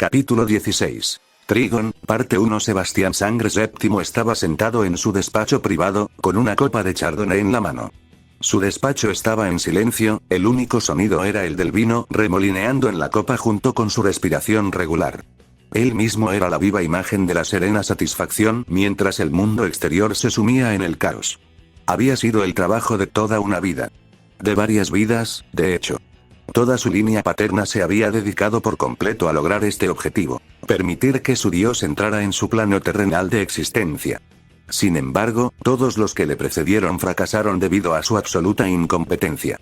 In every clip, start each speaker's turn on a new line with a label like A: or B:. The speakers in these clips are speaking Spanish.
A: Capítulo 16. Trigon, parte 1. Sebastián Sangre VII estaba sentado en su despacho privado, con una copa de chardonnay en la mano. Su despacho estaba en silencio, el único sonido era el del vino remolineando en la copa junto con su respiración regular. Él mismo era la viva imagen de la serena satisfacción mientras el mundo exterior se sumía en el caos. Había sido el trabajo de toda una vida. De varias vidas, de hecho. Toda su línea paterna se había dedicado por completo a lograr este objetivo, permitir que su dios entrara en su plano terrenal de existencia. Sin embargo, todos los que le precedieron fracasaron debido a su absoluta incompetencia.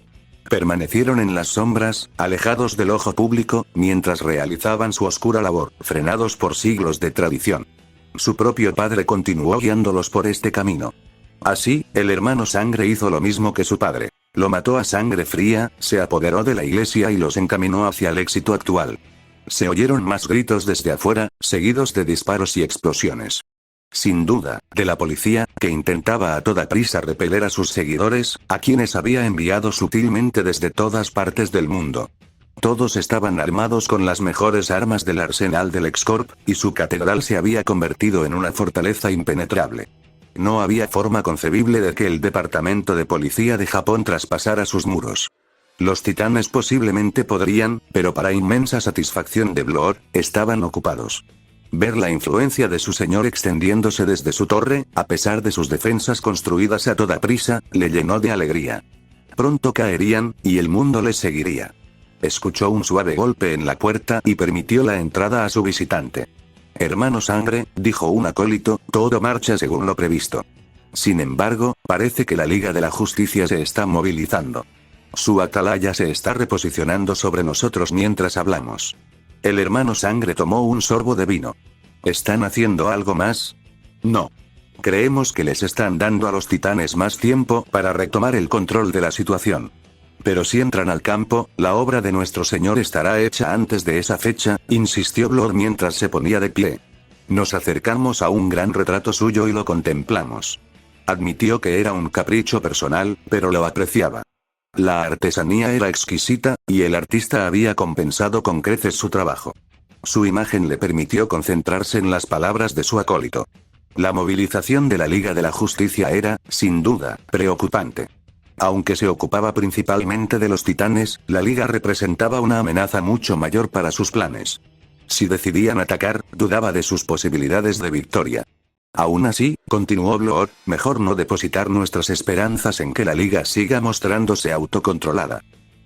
A: Permanecieron en las sombras, alejados del ojo público, mientras realizaban su oscura labor, frenados por siglos de tradición. Su propio padre continuó guiándolos por este camino. Así, el hermano Sangre hizo lo mismo que su padre. Lo mató a sangre fría, se apoderó de la iglesia y los encaminó hacia el éxito actual. Se oyeron más gritos desde afuera, seguidos de disparos y explosiones. Sin duda, de la policía, que intentaba a toda prisa repeler a sus seguidores, a quienes había enviado sutilmente desde todas partes del mundo. Todos estaban armados con las mejores armas del arsenal del X-Corp, y su catedral se había convertido en una fortaleza impenetrable. No había forma concebible de que el Departamento de Policía de Japón traspasara sus muros. Los titanes posiblemente podrían, pero para inmensa satisfacción de Bloor, estaban ocupados. Ver la influencia de su señor extendiéndose desde su torre, a pesar de sus defensas construidas a toda prisa, le llenó de alegría. Pronto caerían, y el mundo les seguiría. Escuchó un suave golpe en la puerta y permitió la entrada a su visitante. Hermano Sangre, dijo un acólito, todo marcha según lo previsto. Sin embargo, parece que la Liga de la Justicia se está movilizando. Su atalaya se está reposicionando sobre nosotros mientras hablamos. El hermano Sangre tomó un sorbo de vino. ¿Están haciendo algo más? No. Creemos que les están dando a los titanes más tiempo para retomar el control de la situación. Pero si entran al campo, la obra de nuestro señor estará hecha antes de esa fecha, insistió Bloor mientras se ponía de pie. Nos acercamos a un gran retrato suyo y lo contemplamos. Admitió que era un capricho personal, pero lo apreciaba. La artesanía era exquisita, y el artista había compensado con creces su trabajo. Su imagen le permitió concentrarse en las palabras de su acólito. La movilización de la Liga de la Justicia era, sin duda, preocupante. Aunque se ocupaba principalmente de los titanes, la Liga representaba una amenaza mucho mayor para sus planes. Si decidían atacar, dudaba de sus posibilidades de victoria. Aún así, continuó Bloor, mejor no depositar nuestras esperanzas en que la Liga siga mostrándose autocontrolada.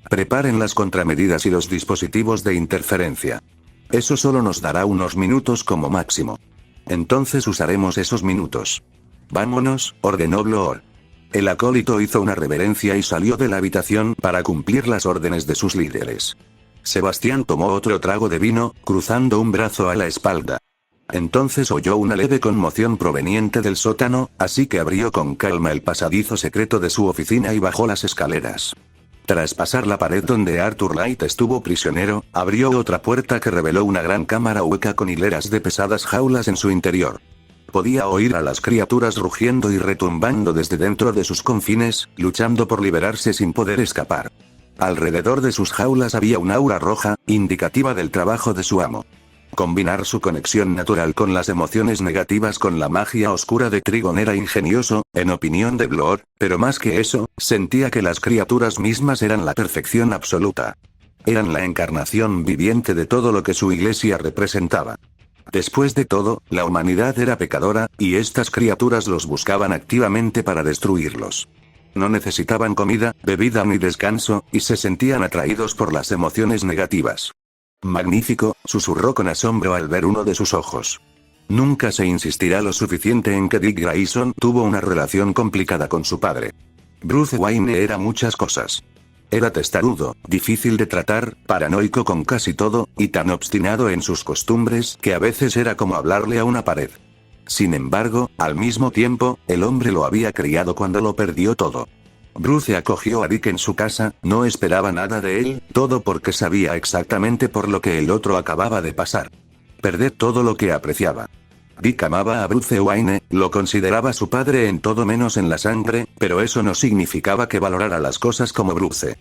A: Preparen las contramedidas y los dispositivos de interferencia. Eso solo nos dará unos minutos como máximo. Entonces usaremos esos minutos. Vámonos, ordenó Bloor. El acólito hizo una reverencia y salió de la habitación para cumplir las órdenes de sus líderes. Sebastián tomó otro trago de vino, cruzando un brazo a la espalda. Entonces oyó una leve conmoción proveniente del sótano, así que abrió con calma el pasadizo secreto de su oficina y bajó las escaleras. Tras pasar la pared donde Arthur Light estuvo prisionero, abrió otra puerta que reveló una gran cámara hueca con hileras de pesadas jaulas en su interior. Podía oír a las criaturas rugiendo y retumbando desde dentro de sus confines, luchando por liberarse sin poder escapar. Alrededor de sus jaulas había un aura roja, indicativa del trabajo de su amo. Combinar su conexión natural con las emociones negativas con la magia oscura de Trigon era ingenioso, en opinión de Bloor, pero más que eso, sentía que las criaturas mismas eran la perfección absoluta. Eran la encarnación viviente de todo lo que su iglesia representaba. Después de todo, la humanidad era pecadora, y estas criaturas los buscaban activamente para destruirlos. No necesitaban comida, bebida ni descanso, y se sentían atraídos por las emociones negativas. Magnífico, susurró con asombro al ver uno de sus ojos. Nunca se insistirá lo suficiente en que Dick Grayson tuvo una relación complicada con su padre. Bruce Wayne era muchas cosas. Era testarudo, difícil de tratar, paranoico con casi todo, y tan obstinado en sus costumbres que a veces era como hablarle a una pared. Sin embargo, al mismo tiempo, el hombre lo había criado cuando lo perdió todo. Bruce acogió a Dick en su casa, no esperaba nada de él, todo porque sabía exactamente por lo que el otro acababa de pasar. Perder todo lo que apreciaba. Dick amaba a Bruce Wayne, lo consideraba su padre en todo menos en la sangre, pero eso no significaba que valorara las cosas como Bruce.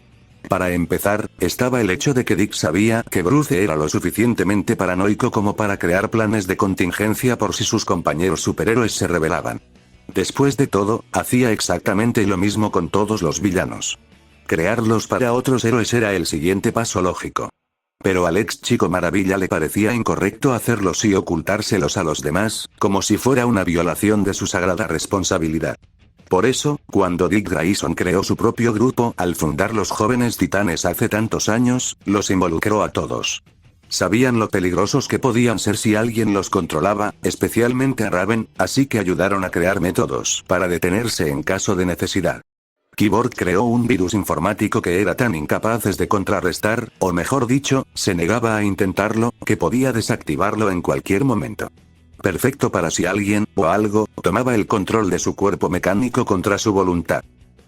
A: Para empezar, estaba el hecho de que Dick sabía que Bruce era lo suficientemente paranoico como para crear planes de contingencia por si sus compañeros superhéroes se rebelaban. Después de todo, hacía exactamente lo mismo con todos los villanos. Crearlos para otros héroes era el siguiente paso lógico. Pero al ex Chico Maravilla le parecía incorrecto hacerlos y ocultárselos a los demás, como si fuera una violación de su sagrada responsabilidad. Por eso, cuando Dick Grayson creó su propio grupo al fundar los Jóvenes Titanes hace tantos años, los involucró a todos. Sabían lo peligrosos que podían ser si alguien los controlaba, especialmente a Raven, así que ayudaron a crear métodos para detenerse en caso de necesidad. Cyborg creó un virus informático que era tan incapaces de contrarrestar, o mejor dicho, se negaba a intentarlo, que podía desactivarlo en cualquier momento. Perfecto para si alguien, o algo, tomaba el control de su cuerpo mecánico contra su voluntad.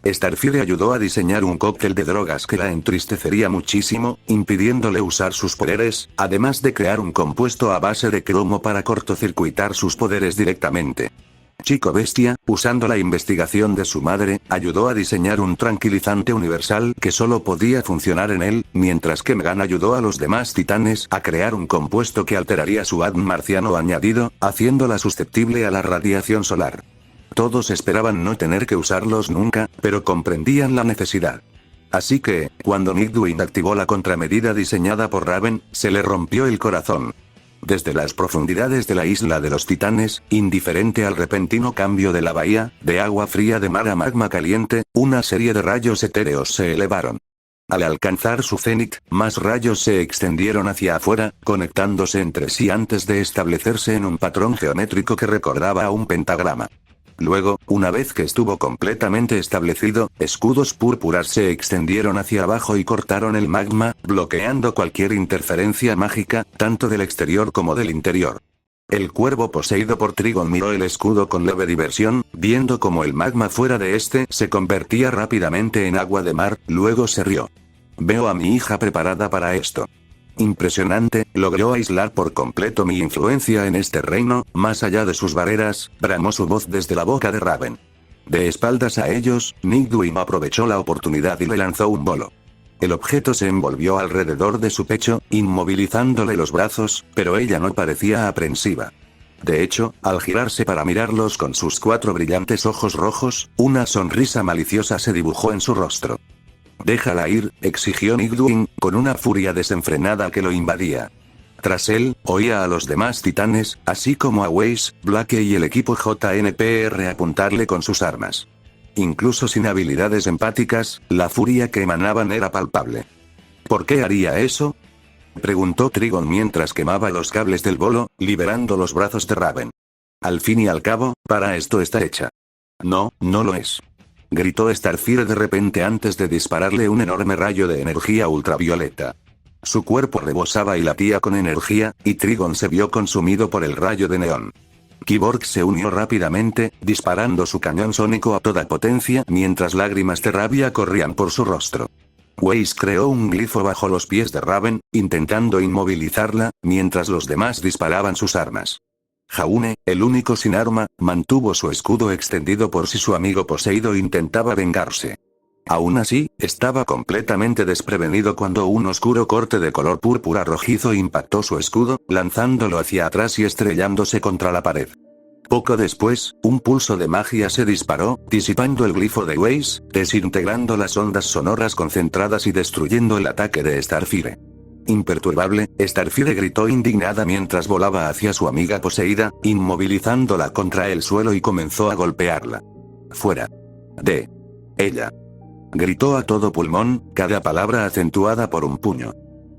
A: Starfire ayudó a diseñar un cóctel de drogas que la entristecería muchísimo, impidiéndole usar sus poderes, además de crear un compuesto a base de cromo para cortocircuitar sus poderes directamente. Chico Bestia, usando la investigación de su madre, ayudó a diseñar un tranquilizante universal que solo podía funcionar en él, mientras que Megan ayudó a los demás titanes a crear un compuesto que alteraría su ADN marciano añadido, haciéndola susceptible a la radiación solar. Todos esperaban no tener que usarlos nunca, pero comprendían la necesidad. Así que, cuando Nightwing activó la contramedida diseñada por Raven, se le rompió el corazón. Desde las profundidades de la isla de los titanes, indiferente al repentino cambio de la bahía, de agua fría de mar a magma caliente, una serie de rayos etéreos se elevaron. Al alcanzar su cenit, más rayos se extendieron hacia afuera, conectándose entre sí antes de establecerse en un patrón geométrico que recordaba a un pentagrama. Luego, una vez que estuvo completamente establecido, escudos púrpuras se extendieron hacia abajo y cortaron el magma, bloqueando cualquier interferencia mágica, tanto del exterior como del interior. El cuervo poseído por Trigon miró el escudo con leve diversión, viendo cómo el magma fuera de este se convertía rápidamente en agua de mar, luego se rió. Veo a mi hija preparada para esto. Impresionante, logró aislar por completo mi influencia en este reino, más allá de sus barreras, bramó su voz desde la boca de Raven. De espaldas a ellos, Nightwing aprovechó la oportunidad y le lanzó un bolo. El objeto se envolvió alrededor de su pecho, inmovilizándole los brazos, pero ella no parecía aprensiva. De hecho, al girarse para mirarlos con sus 4 brillantes ojos rojos, una sonrisa maliciosa se dibujó en su rostro. «Déjala ir», exigió Nightwing, con una furia desenfrenada que lo invadía. Tras él, oía a los demás titanes, así como a Weiss, Blake y el equipo JNPR apuntarle con sus armas. Incluso sin habilidades empáticas, la furia que emanaban era palpable. ¿Por qué haría eso?, preguntó Trigon mientras quemaba los cables del bolo, liberando los brazos de Raven. Al fin y al cabo, para esto está hecha. No, no lo es. Gritó Starfire de repente antes de dispararle un enorme rayo de energía ultravioleta. Su cuerpo rebosaba y latía con energía, y Trigon se vio consumido por el rayo de neón. Cyborg se unió rápidamente, disparando su cañón sónico a toda potencia mientras lágrimas de rabia corrían por su rostro. Weiss creó un glifo bajo los pies de Raven, intentando inmovilizarla, mientras los demás disparaban sus armas. Jaune, el único sin arma, mantuvo su escudo extendido por si su amigo poseído intentaba vengarse. Aún así, estaba completamente desprevenido cuando un oscuro corte de color púrpura rojizo impactó su escudo, lanzándolo hacia atrás y estrellándose contra la pared. Poco después, un pulso de magia se disparó, disipando el glifo de Weiss, desintegrando las ondas sonoras concentradas y destruyendo el ataque de Starfire. Imperturbable, Starfire gritó indignada mientras volaba hacia su amiga poseída, inmovilizándola contra el suelo y comenzó a golpearla. «Fuera de ella», gritó a todo pulmón, cada palabra acentuada por un puño.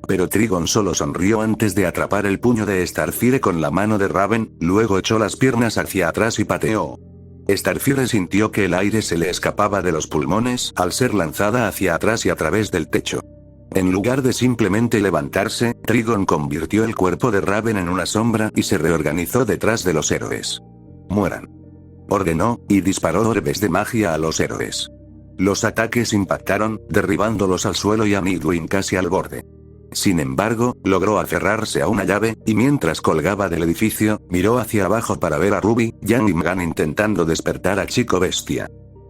A: Pero Trigon solo sonrió antes de atrapar el puño de Starfire con la mano de Raven, luego echó las piernas hacia atrás y pateó. Starfire sintió que el aire se le escapaba de los pulmones al ser lanzada hacia atrás y a través del techo. En lugar de simplemente levantarse, Trigon convirtió el cuerpo de Raven en una sombra y se reorganizó detrás de los héroes. «Mueran», ordenó, y disparó orbes de magia a los héroes. Los ataques impactaron, derribándolos al suelo y a Nightwing casi al borde. Sin embargo, logró aferrarse a una llave, y mientras colgaba del edificio, miró hacia abajo para ver a Ruby, Jan y Megan intentando despertar a Chico Bestia.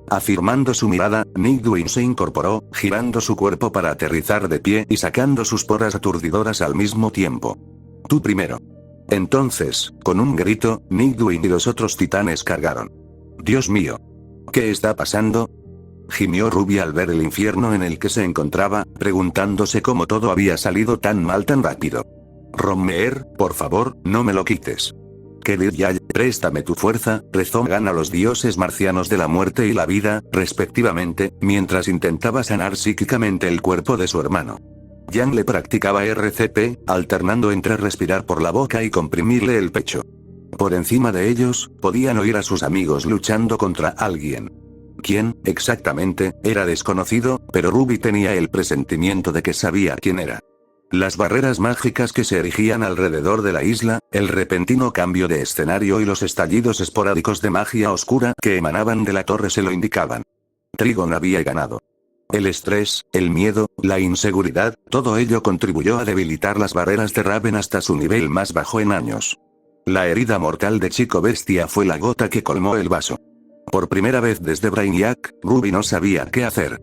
A: Afirmando su mirada, Nightwing se incorporó, girando su cuerpo para aterrizar de pie y sacando sus porras aturdidoras al mismo tiempo. Tú primero. Entonces, con un grito, Nightwing y los otros titanes cargaron. Dios mío. ¿Qué está pasando? Gimió Ruby al ver el infierno en el que se encontraba, preguntándose cómo todo había salido tan mal tan rápido. Rommeer, por favor, no me lo quites. Kediyah, préstame tu fuerza, rezó Megan a los dioses marcianos de la muerte y la vida, respectivamente, mientras intentaba sanar psíquicamente el cuerpo de su hermano. Jan le practicaba RCP, alternando entre respirar por la boca y comprimirle el pecho. Por encima de ellos, podían oír a sus amigos luchando contra alguien. ¿Quién, exactamente, era desconocido, pero Ruby tenía el presentimiento de que sabía quién era. Las barreras mágicas que se erigían alrededor de la isla, el repentino cambio de escenario y los estallidos esporádicos de magia oscura que emanaban de la torre se lo indicaban. Trigon había ganado. El estrés, el miedo, la inseguridad, todo ello contribuyó a debilitar las barreras de Raven hasta su nivel más bajo en años. La herida mortal de Chico Bestia fue la gota que colmó el vaso. Por primera vez desde Brainiac, Ruby no sabía qué hacer.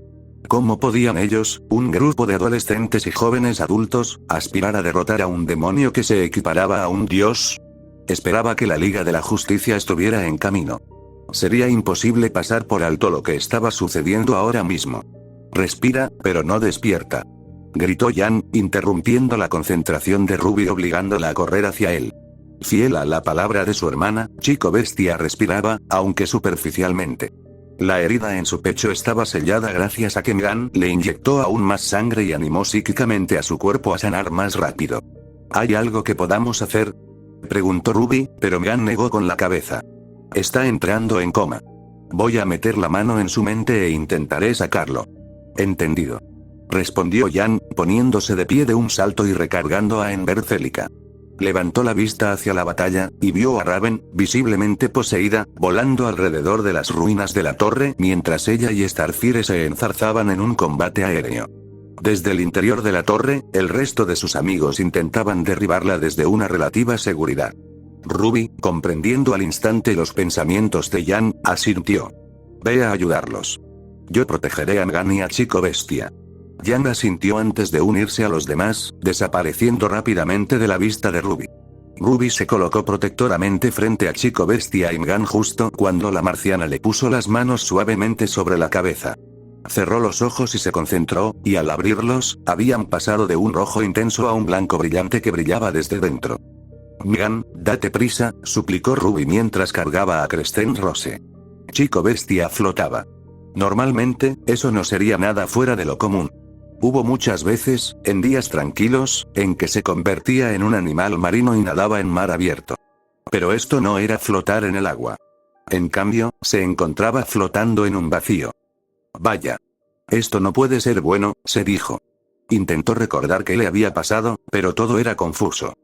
A: ¿Cómo podían ellos, un grupo de adolescentes y jóvenes adultos, aspirar a derrotar a un demonio que se equiparaba a un dios? Esperaba que la Liga de la Justicia estuviera en camino. Sería imposible pasar por alto lo que estaba sucediendo ahora mismo. Respira, pero no despierta. Gritó Jan, interrumpiendo la concentración de Ruby obligándola a correr hacia él. Fiel a la palabra de su hermana, Chico Bestia respiraba, aunque superficialmente. La herida en su pecho estaba sellada gracias a que Megan le inyectó aún más sangre y animó psíquicamente a su cuerpo a sanar más rápido. ¿Hay algo que podamos hacer?, preguntó Ruby, pero Megan negó con la cabeza. Está entrando en coma. Voy a meter la mano en su mente e intentaré sacarlo. Entendido. Respondió Jan, poniéndose de pie de un salto y recargando a Ember Celica. Levantó la vista hacia la batalla, y vio a Raven, visiblemente poseída, volando alrededor de las ruinas de la torre mientras ella y Starfire se enzarzaban en un combate aéreo. Desde el interior de la torre, el resto de sus amigos intentaban derribarla desde una relativa seguridad. Ruby, comprendiendo al instante los pensamientos de Jan, asintió. Ve a ayudarlos. Yo protegeré a Megan y a Chico Bestia. Jan asintió antes de unirse a los demás, desapareciendo rápidamente de la vista de Ruby. Ruby se colocó protectoramente frente a Chico Bestia y Megan justo cuando la marciana le puso las manos suavemente sobre la cabeza. Cerró los ojos y se concentró, y al abrirlos, habían pasado de un rojo intenso a un blanco brillante que brillaba desde dentro. Megan, date prisa, suplicó Ruby mientras cargaba a Crescent Rose. Chico Bestia flotaba. Normalmente, eso no sería nada fuera de lo común. Hubo muchas veces, en días tranquilos, en que se convertía en un animal marino y nadaba en mar abierto. Pero esto no era flotar en el agua. En cambio, se encontraba flotando en un vacío. Vaya. Esto no puede ser bueno, se dijo. Intentó recordar qué le había pasado, pero todo era confuso.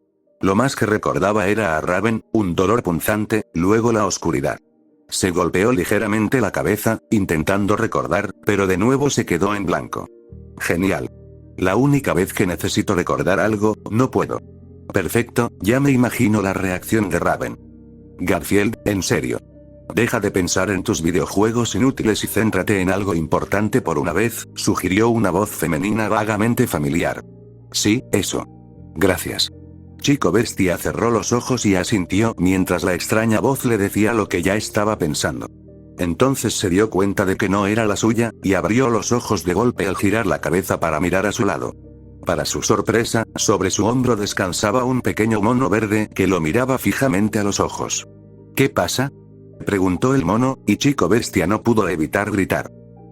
A: Lo más que recordaba era a Raven, un dolor punzante, luego la oscuridad. Se golpeó ligeramente la cabeza, intentando recordar, pero de nuevo se quedó en blanco. Genial. La única vez que necesito recordar algo, no puedo. Perfecto, ya me imagino la reacción de Raven. Garfield, en serio. Deja de pensar en tus videojuegos inútiles y céntrate en algo importante por una vez, sugirió una voz femenina vagamente familiar. Sí, eso. Gracias. Chico Bestia cerró los ojos y asintió mientras la extraña voz le decía lo que ya estaba pensando. Entonces se dio cuenta de que no era la suya, y abrió los ojos de golpe al girar la cabeza para mirar a su lado. Para su sorpresa, sobre su hombro descansaba un pequeño mono verde que lo miraba fijamente a los ojos. ¿Qué pasa?, preguntó el mono, y Chico Bestia no pudo evitar gritar.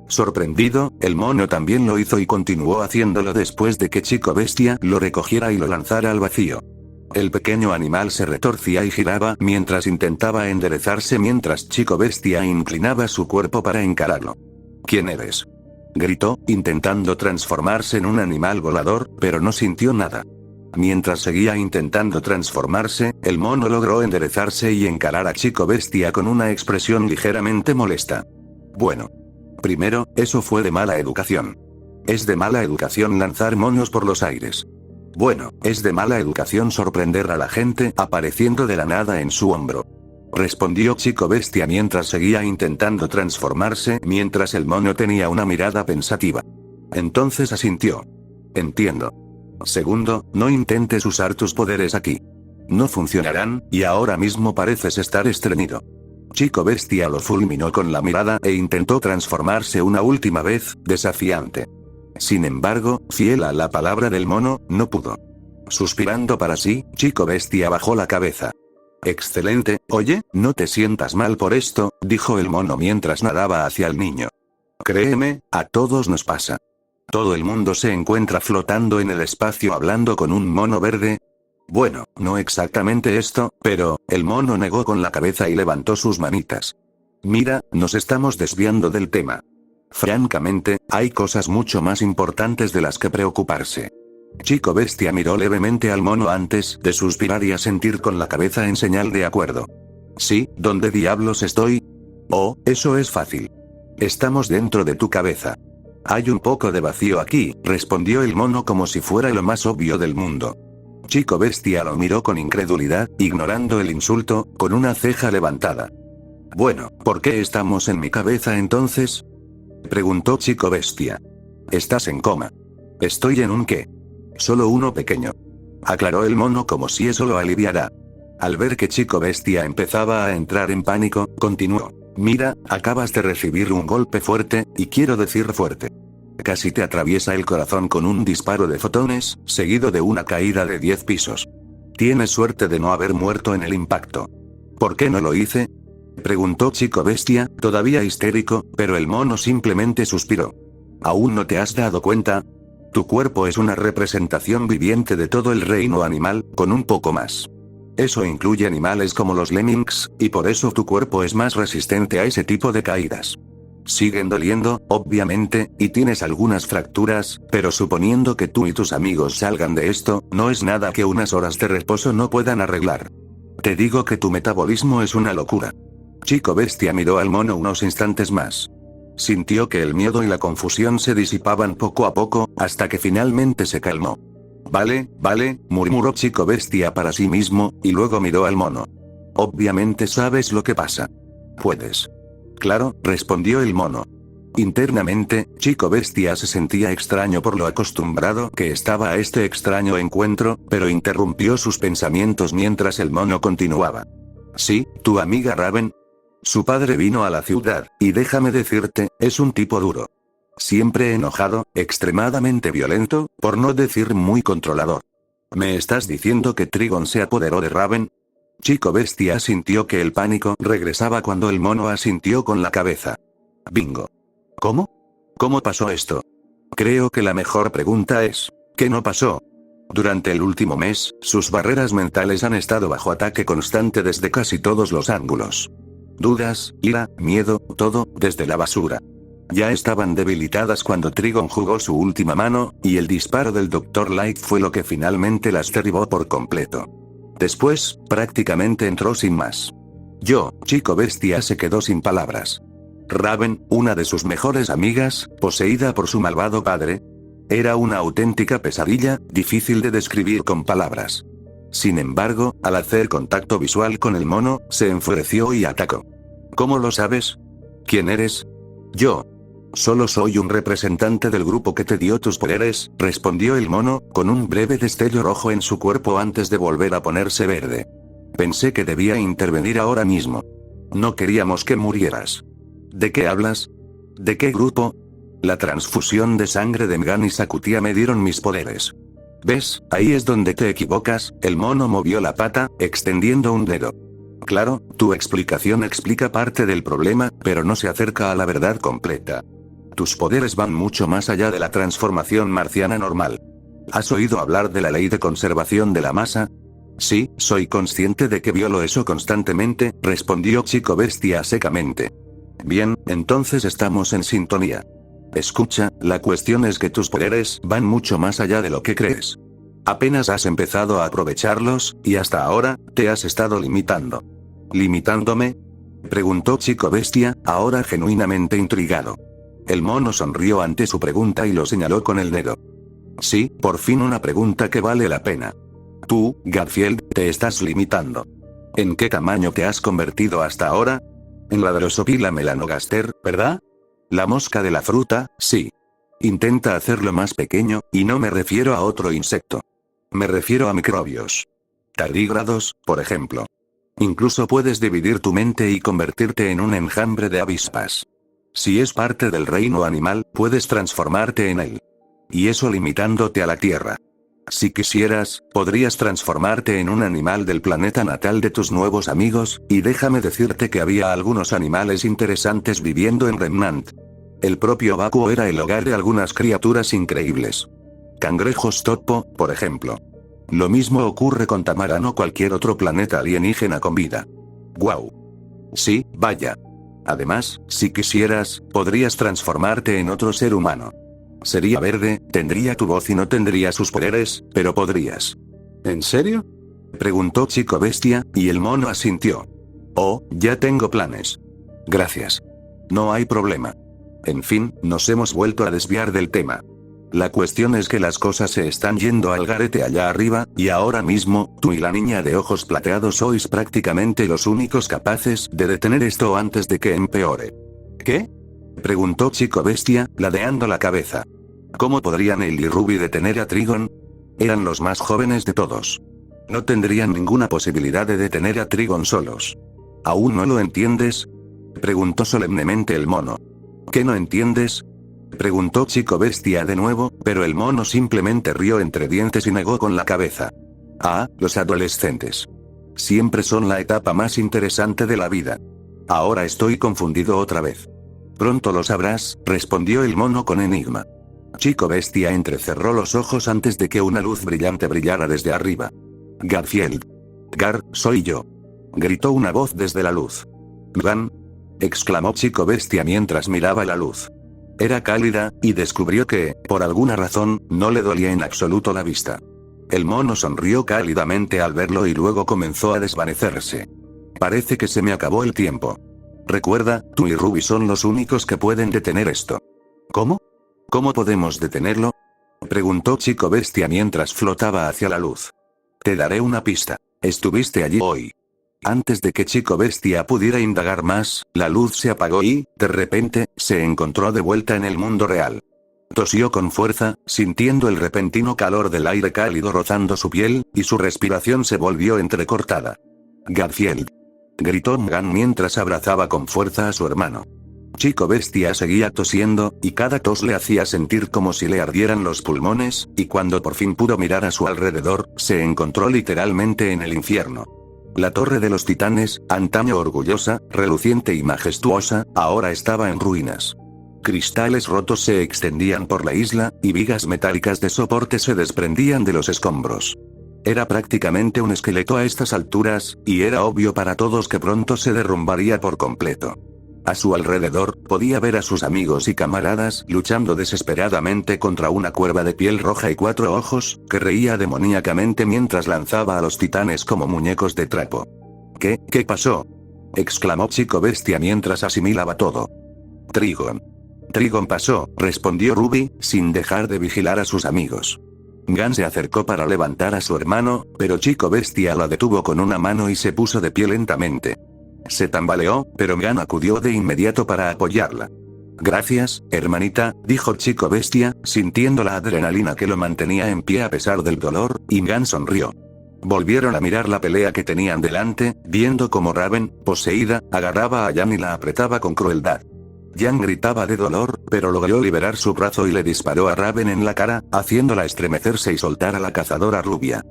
A: Sorprendido, el mono también lo hizo y continuó haciéndolo después de que Chico Bestia lo recogiera y lo lanzara al vacío. El pequeño animal se retorcía y giraba mientras intentaba enderezarse mientras Chico Bestia inclinaba su cuerpo para encararlo. ¿Quién eres?, gritó, intentando transformarse en un animal volador, pero no sintió nada. Mientras seguía intentando transformarse, el mono logró enderezarse y encarar a Chico Bestia con una expresión ligeramente molesta. Bueno. Primero, eso fue de mala educación. Es de mala educación lanzar monos por los aires. Bueno, es de mala educación sorprender a la gente apareciendo de la nada en su hombro. respondió Chico Bestia mientras seguía intentando transformarse, mientras el mono tenía una mirada pensativa. Entonces asintió. Entiendo. Segundo, no intentes usar tus poderes aquí. No funcionarán, y ahora mismo pareces estar estreñido. Chico Bestia lo fulminó con la mirada e intentó transformarse una última vez, desafiante. Sin embargo, fiel a la palabra del mono, no pudo. Suspirando para sí, Chico Bestia bajó la cabeza. Excelente, oye, no te sientas mal por esto, dijo el mono mientras nadaba hacia el niño. Créeme, a todos nos pasa. Todo el mundo se encuentra flotando en el espacio hablando con un mono verde. Bueno, no exactamente esto, pero, el mono negó con la cabeza y levantó sus manitas. Mira, nos estamos desviando del tema. Francamente, hay cosas mucho más importantes de las que preocuparse. Chico Bestia miró levemente al mono antes de suspirar y asentir con la cabeza en señal de acuerdo. Sí, ¿dónde diablos estoy? Oh, eso es fácil. Estamos dentro de tu cabeza. Hay un poco de vacío aquí, respondió el mono como si fuera lo más obvio del mundo. Chico Bestia lo miró con incredulidad, ignorando el insulto, con una ceja levantada. Bueno, ¿por qué estamos en mi cabeza entonces? Preguntó Chico Bestia. Estás en coma. ¿Estoy en un qué? Solo uno pequeño. Aclaró el mono como si eso lo aliviara. Al ver que Chico Bestia empezaba a entrar en pánico, continuó. Mira, acabas de recibir un golpe fuerte, y quiero decir fuerte. Casi te atraviesa el corazón con un disparo de fotones, seguido de una caída de 10 pisos. Tienes suerte de no haber muerto en el impacto. ¿Por qué no lo hice? Preguntó Chico Bestia, todavía histérico, pero el mono simplemente suspiró. ¿Aún no te has dado cuenta? Tu cuerpo es una representación viviente de todo el reino animal, con un poco más. Eso incluye animales como los lemmings, y por eso tu cuerpo es más resistente a ese tipo de caídas. Siguen doliendo, obviamente, y tienes algunas fracturas, pero suponiendo que tú y tus amigos salgan de esto, no es nada que unas horas de reposo no puedan arreglar. Te digo que tu metabolismo es una locura. Chico Bestia miró al mono unos instantes más. Sintió que el miedo y la confusión se disipaban poco a poco, hasta que finalmente se calmó. Vale, murmuró Chico Bestia para sí mismo, y luego miró al mono. Obviamente sabes lo que pasa. Puedes. Claro, respondió el mono. Internamente, Chico Bestia se sentía extraño por lo acostumbrado que estaba a este extraño encuentro, pero interrumpió sus pensamientos mientras el mono continuaba. Sí, tu amiga Raven. Su padre vino a la ciudad, y déjame decirte, es un tipo duro. Siempre enojado, extremadamente violento, por no decir muy controlador. ¿Me estás diciendo que Trigon se apoderó de Raven? Chico Bestia sintió que el pánico regresaba cuando el mono asintió con la cabeza. Bingo. ¿Cómo? ¿Cómo pasó esto? Creo que la mejor pregunta es, ¿qué no pasó? Durante el último mes, sus barreras mentales han estado bajo ataque constante desde casi todos los ángulos. Dudas, ira, miedo, todo, desde la basura. Ya estaban debilitadas cuando Trigon jugó su última mano, y el disparo del Dr. Light fue lo que finalmente las derribó por completo. Después, prácticamente entró sin más. Chico Bestia se quedó sin palabras. Raven, una de sus mejores amigas, poseída por su malvado padre. Era una auténtica pesadilla, difícil de describir con palabras. Sin embargo, al hacer contacto visual con el mono, se enfureció y atacó. ¿Cómo lo sabes? ¿Quién eres? Yo. Solo soy un representante del grupo que te dio tus poderes, respondió el mono, con un breve destello rojo en su cuerpo antes de volver a ponerse verde. Pensé que debía intervenir ahora mismo. No queríamos que murieras. ¿De qué hablas? ¿De qué grupo? La transfusión de sangre de Mgan y Sakutia me dieron mis poderes. ¿Ves? Ahí es donde te equivocas, el mono movió la pata, extendiendo un dedo. Claro, tu explicación explica parte del problema, pero no se acerca a la verdad completa. Tus poderes van mucho más allá de la transformación marciana normal. ¿Has oído hablar de la ley de conservación de la masa? Sí, soy consciente de que violo eso constantemente, respondió Chico Bestia secamente. Bien, entonces estamos en sintonía. Escucha, la cuestión es que tus poderes van mucho más allá de lo que crees. Apenas has empezado a aprovecharlos, y hasta ahora, te has estado limitando. ¿Limitándome? Preguntó Chico Bestia, ahora genuinamente intrigado. El mono sonrió ante su pregunta y lo señaló con el dedo. Sí, por fin una pregunta que vale la pena. Tú, Garfield, te estás limitando. ¿En qué tamaño te has convertido hasta ahora? En la Drosophila melanogaster, ¿verdad? La mosca de la fruta, sí. Intenta hacerlo más pequeño, y no me refiero a otro insecto. Me refiero a microbios. Tardígrados, por ejemplo. Incluso puedes dividir tu mente y convertirte en un enjambre de avispas. Si es parte del reino animal, puedes transformarte en él. Y eso limitándote a la Tierra. Si quisieras, podrías transformarte en un animal del planeta natal de tus nuevos amigos, y déjame decirte que había algunos animales interesantes viviendo en Remnant. El propio vacuo era el hogar de algunas criaturas increíbles. Cangrejos topo, por ejemplo. Lo mismo ocurre con Tamaran o cualquier otro planeta alienígena con vida. ¡Guau! Sí, vaya. Además, si quisieras, podrías transformarte en otro ser humano. Sería verde, tendría tu voz y no tendría sus poderes, pero podrías. ¿En serio? Preguntó Chico Bestia, y el mono asintió. Oh, ya tengo planes. Gracias. No hay problema. En fin, nos hemos vuelto a desviar del tema. La cuestión es que las cosas se están yendo al garete allá arriba, y ahora mismo, tú y la niña de ojos plateados sois prácticamente los únicos capaces de detener esto antes de que empeore. ¿Qué? Preguntó Chico Bestia, ladeando la cabeza. ¿Cómo podrían él y Ruby detener a Trigon? Eran los más jóvenes de todos. No tendrían ninguna posibilidad de detener a Trigon solos. ¿Aún no lo entiendes? Preguntó solemnemente el mono. ¿Qué no entiendes? Preguntó Chico Bestia de nuevo, pero el mono simplemente rió entre dientes y negó con la cabeza. Ah, los adolescentes. Siempre son la etapa más interesante de la vida. Ahora estoy confundido otra vez. Pronto lo sabrás, respondió el mono con enigma. Chico Bestia entrecerró los ojos antes de que una luz brillante brillara desde arriba. Garfield. Gar, soy yo. Gritó una voz desde la luz. Gan. Exclamó Chico Bestia mientras miraba la luz. Era cálida, y descubrió que, por alguna razón, no le dolía en absoluto la vista. El mono sonrió cálidamente al verlo y luego comenzó a desvanecerse. Parece que se me acabó el tiempo. Recuerda, tú y Ruby son los únicos que pueden detener esto. ¿Cómo? ¿Cómo podemos detenerlo? Preguntó Chico Bestia mientras flotaba hacia la luz. Te daré una pista. Estuviste allí hoy. Antes de que Chico Bestia pudiera indagar más, la luz se apagó y, de repente, se encontró de vuelta en el mundo real. Tosió con fuerza, sintiendo el repentino calor del aire cálido rozando su piel, y su respiración se volvió entrecortada. Garfield. Gritó Mgan mientras abrazaba con fuerza a su hermano. Chico Bestia seguía tosiendo, y cada tos le hacía sentir como si le ardieran los pulmones, y cuando por fin pudo mirar a su alrededor, se encontró literalmente en el infierno. La Torre de los Titanes, antaño orgullosa, reluciente y majestuosa, ahora estaba en ruinas. Cristales rotos se extendían por la isla, y vigas metálicas de soporte se desprendían de los escombros. Era prácticamente un esqueleto a estas alturas, y era obvio para todos que pronto se derrumbaría por completo. A su alrededor, podía ver a sus amigos y camaradas luchando desesperadamente contra una cuerva de piel roja y 4 ojos, que reía demoníacamente mientras lanzaba a los titanes como muñecos de trapo. ¿Qué pasó? Exclamó Chico Bestia mientras asimilaba todo. Trigon. Trigon pasó, respondió Ruby, sin dejar de vigilar a sus amigos. Gan se acercó para levantar a su hermano, pero Chico Bestia la detuvo con una mano y se puso de pie lentamente. Se tambaleó, pero Gan acudió de inmediato para apoyarla. Gracias, hermanita, dijo Chico Bestia, sintiendo la adrenalina que lo mantenía en pie a pesar del dolor, y Gan sonrió. Volvieron a mirar la pelea que tenían delante, viendo cómo Raven, poseída, agarraba a Jan y la apretaba con crueldad. Jan gritaba de dolor, pero logró liberar su brazo y le disparó a Raven en la cara, haciéndola estremecerse y soltar a la cazadora rubia.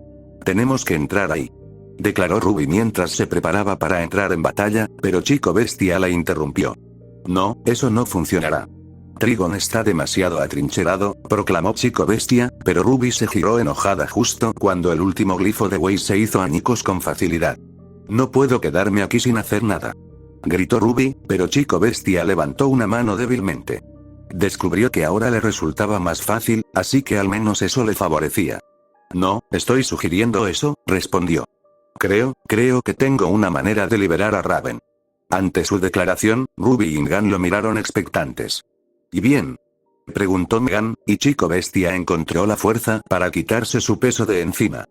A: Tenemos que entrar ahí, declaró Ruby mientras se preparaba para entrar en batalla, pero Chico Bestia la interrumpió. No, eso no funcionará. Trigon está demasiado atrincherado, proclamó Chico Bestia, pero Ruby se giró enojada justo cuando el último glifo de Wei se hizo añicos con facilidad. No puedo quedarme aquí sin hacer nada, gritó Ruby, pero Chico Bestia levantó una mano débilmente. Descubrió que ahora le resultaba más fácil, así que al menos eso le favorecía. No, estoy sugiriendo eso, respondió. Creo que tengo una manera de liberar a Raven. Ante su declaración, Ruby y Mgan lo miraron expectantes. ¿Y bien?, preguntó Mgan, y Chico Bestia encontró la fuerza para quitarse su peso de encima.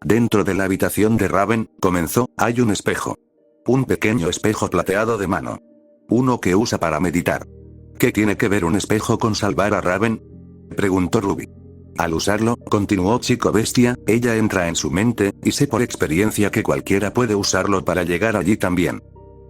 A: Dentro de la habitación de Raven, comenzó, hay un espejo. Un pequeño espejo plateado de mano. Uno que usa para meditar. ¿Qué tiene que ver un espejo con salvar a Raven?, preguntó Ruby. Al usarlo, continuó Chico Bestia, ella entra en su mente, y sé por experiencia que cualquiera puede usarlo para llegar allí también.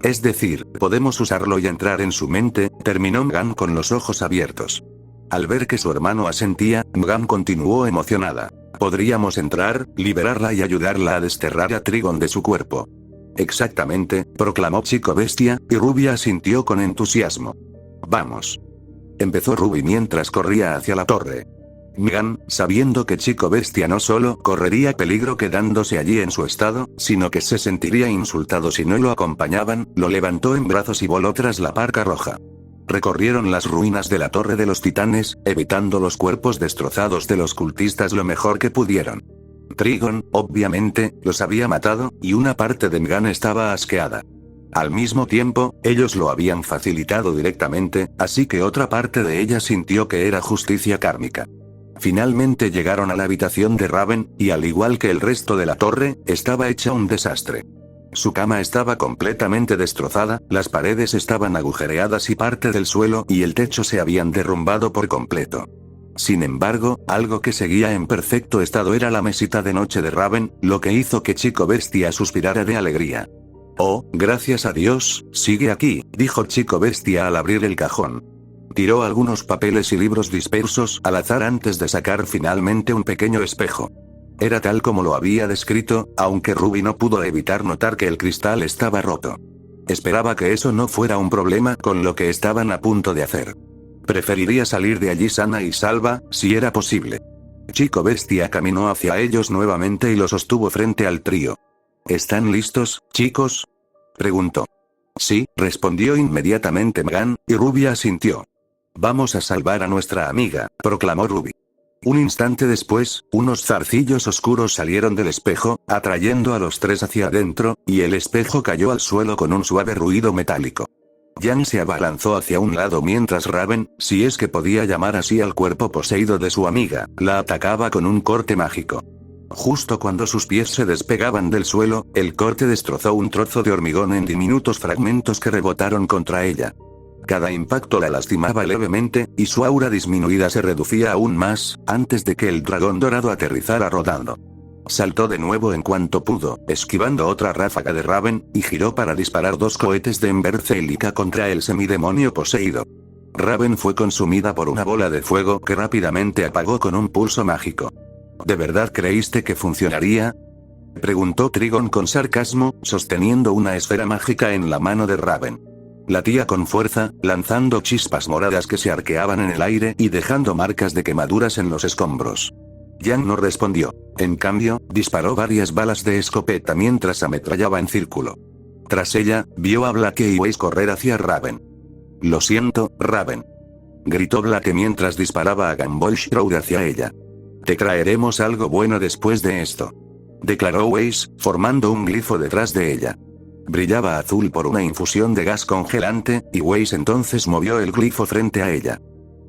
A: Es decir, podemos usarlo y entrar en su mente, terminó Mgan con los ojos abiertos. Al ver que su hermano asentía, Mgan continuó emocionada. Podríamos entrar, liberarla y ayudarla a desterrar a Trigon de su cuerpo. Exactamente, proclamó Chico Bestia, y Ruby asintió con entusiasmo. Vamos. Empezó Ruby mientras corría hacia la torre. Mgan, sabiendo que Chico Bestia no solo correría peligro quedándose allí en su estado, sino que se sentiría insultado si no lo acompañaban, lo levantó en brazos y voló tras la parca roja. Recorrieron las ruinas de la Torre de los Titanes, evitando los cuerpos destrozados de los cultistas lo mejor que pudieron. Trigon, obviamente, los había matado, y una parte de Mgan estaba asqueada. Al mismo tiempo, ellos lo habían facilitado directamente, así que otra parte de ella sintió que era justicia kármica. Finalmente llegaron a la habitación de Raven, y al igual que el resto de la torre, estaba hecha un desastre. Su cama estaba completamente destrozada, las paredes estaban agujereadas y parte del suelo y el techo se habían derrumbado por completo. Sin embargo, algo que seguía en perfecto estado era la mesita de noche de Raven, lo que hizo que Chico Bestia suspirara de alegría. Oh, gracias a Dios, sigue aquí, dijo Chico Bestia al abrir el cajón. Tiró algunos papeles y libros dispersos al azar antes de sacar finalmente un pequeño espejo. Era tal como lo había descrito, aunque Ruby no pudo evitar notar que el cristal estaba roto. Esperaba que eso no fuera un problema con lo que estaban a punto de hacer. Preferiría salir de allí sana y salva, si era posible. Chico Bestia caminó hacia ellos nuevamente y los sostuvo frente al trío. ¿Están listos, chicos?, preguntó. Sí, respondió inmediatamente Mgan, y Ruby asintió. Vamos a salvar a nuestra amiga, proclamó Ruby. Un instante después, unos zarcillos oscuros salieron del espejo, atrayendo a los tres hacia adentro, y el espejo cayó al suelo con un suave ruido metálico. Yang se abalanzó hacia un lado mientras Raven, si es que podía llamar así al cuerpo poseído de su amiga, la atacaba con un corte mágico. Justo cuando sus pies se despegaban del suelo, el corte destrozó un trozo de hormigón en diminutos fragmentos que rebotaron contra ella. Cada impacto la lastimaba levemente, y su aura disminuida se reducía aún más, antes de que el dragón dorado aterrizara rodando. Saltó de nuevo en cuanto pudo, esquivando otra ráfaga de Raven, y giró para disparar dos cohetes de Ember Célica contra el semidemonio poseído. Raven fue consumida por una bola de fuego que rápidamente apagó con un pulso mágico. ¿De verdad creíste que funcionaría?, preguntó Trigon con sarcasmo, sosteniendo una esfera mágica en la mano de Raven. Latía con fuerza, lanzando chispas moradas que se arqueaban en el aire y dejando marcas de quemaduras en los escombros. Yang no respondió. En cambio, disparó varias balas de escopeta mientras ametrallaba en círculo. Tras ella, vio a Blake y Weiss correr hacia Raven. Lo siento, Raven, gritó Blake mientras disparaba a Gumball Shroud hacia ella. Te traeremos algo bueno después de esto, declaró Weiss, formando un glifo detrás de ella. Brillaba azul por una infusión de gas congelante, y Weiss entonces movió el glifo frente a ella.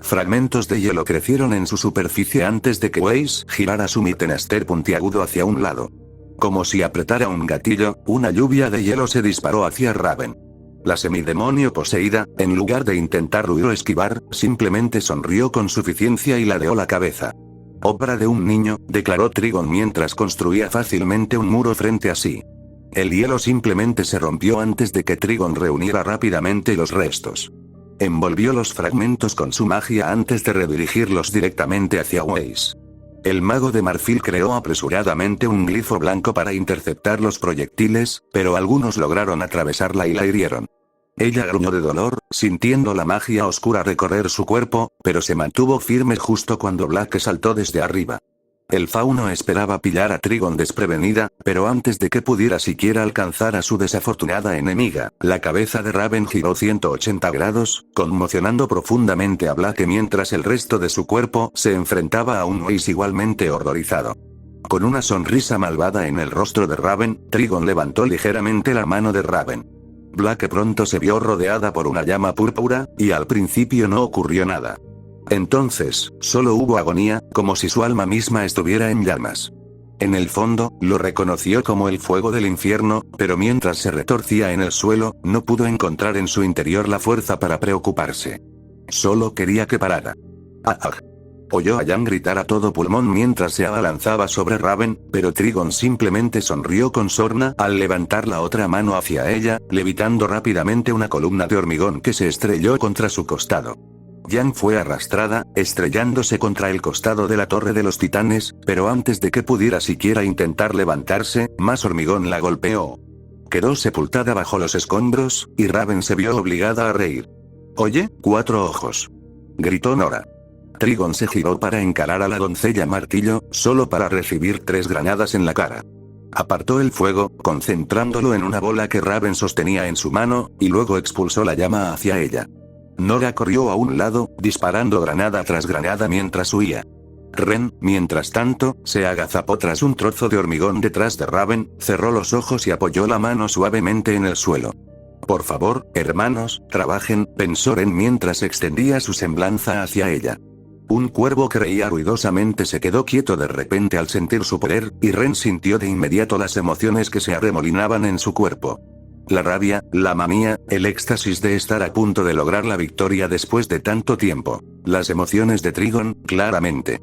A: Fragmentos de hielo crecieron en su superficie antes de que Weiss girara su mitenaster puntiagudo hacia un lado. Como si apretara un gatillo, una lluvia de hielo se disparó hacia Raven. La semidemonio poseída, en lugar de intentar huir o esquivar, simplemente sonrió con suficiencia y ladeó la cabeza. Obra de un niño, declaró Trigon mientras construía fácilmente un muro frente a sí. El hielo simplemente se rompió antes de que Trigon reuniera rápidamente los restos. Envolvió los fragmentos con su magia antes de redirigirlos directamente hacia Weiss. El mago de marfil creó apresuradamente un glifo blanco para interceptar los proyectiles, pero algunos lograron atravesarla y la hirieron. Ella gruñó de dolor, sintiendo la magia oscura recorrer su cuerpo, pero se mantuvo firme justo cuando Blake saltó desde arriba. El fauno esperaba pillar a Trigon desprevenida, pero antes de que pudiera siquiera alcanzar a su desafortunada enemiga, la cabeza de Raven giró 180 grados, conmocionando profundamente a Blake mientras el resto de su cuerpo se enfrentaba a un Weiss igualmente horrorizado. Con una sonrisa malvada en el rostro de Raven, Trigon levantó ligeramente la mano de Raven. Blake pronto se vio rodeada por una llama púrpura, y al principio no ocurrió nada. Entonces, solo hubo agonía, como si su alma misma estuviera en llamas. En el fondo, lo reconoció como el fuego del infierno, pero mientras se retorcía en el suelo, no pudo encontrar en su interior la fuerza para preocuparse. Solo quería que parara. ¡Ah! ¡Ah! Oyó a Yang gritar a todo pulmón mientras se abalanzaba sobre Raven, pero Trigon simplemente sonrió con sorna al levantar la otra mano hacia ella, levitando rápidamente una columna de hormigón que se estrelló contra su costado. Yang fue arrastrada, estrellándose contra el costado de la Torre de los Titanes, pero antes de que pudiera siquiera intentar levantarse, más hormigón la golpeó. Quedó sepultada bajo los escombros, y Raven se vio obligada a reír. «Oye, cuatro ojos», gritó Nora. Trigon se giró para encarar a la doncella martillo, solo para recibir 3 granadas en la cara. Apartó el fuego, concentrándolo en una bola que Raven sostenía en su mano, y luego expulsó la llama hacia ella. Nora corrió a un lado, disparando granada tras granada mientras huía. Ren, mientras tanto, se agazapó tras un trozo de hormigón detrás de Raven, cerró los ojos y apoyó la mano suavemente en el suelo. «Por favor, hermanos, trabajen», pensó Ren mientras extendía su semblanza hacia ella. Un cuervo que reía ruidosamente se quedó quieto de repente al sentir su poder, y Ren sintió de inmediato las emociones que se arremolinaban en su cuerpo. La rabia, la manía, el éxtasis de estar a punto de lograr la victoria después de tanto tiempo. Las emociones de Trigon, claramente.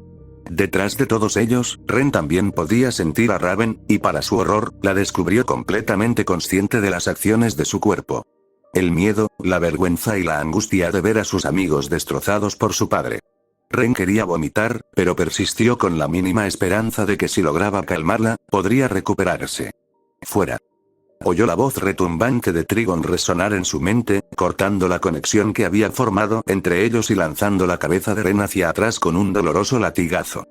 A: Detrás de todos ellos, Ren también podía sentir a Raven, y para su horror, la descubrió completamente consciente de las acciones de su cuerpo. El miedo, la vergüenza y la angustia de ver a sus amigos destrozados por su padre. Ren quería vomitar, pero persistió con la mínima esperanza de que si lograba calmarla, podría recuperarse. «Fuera». Oyó la voz retumbante de Trigon resonar en su mente, cortando la conexión que había formado entre ellos y lanzando la cabeza de Ren hacia atrás con un doloroso latigazo.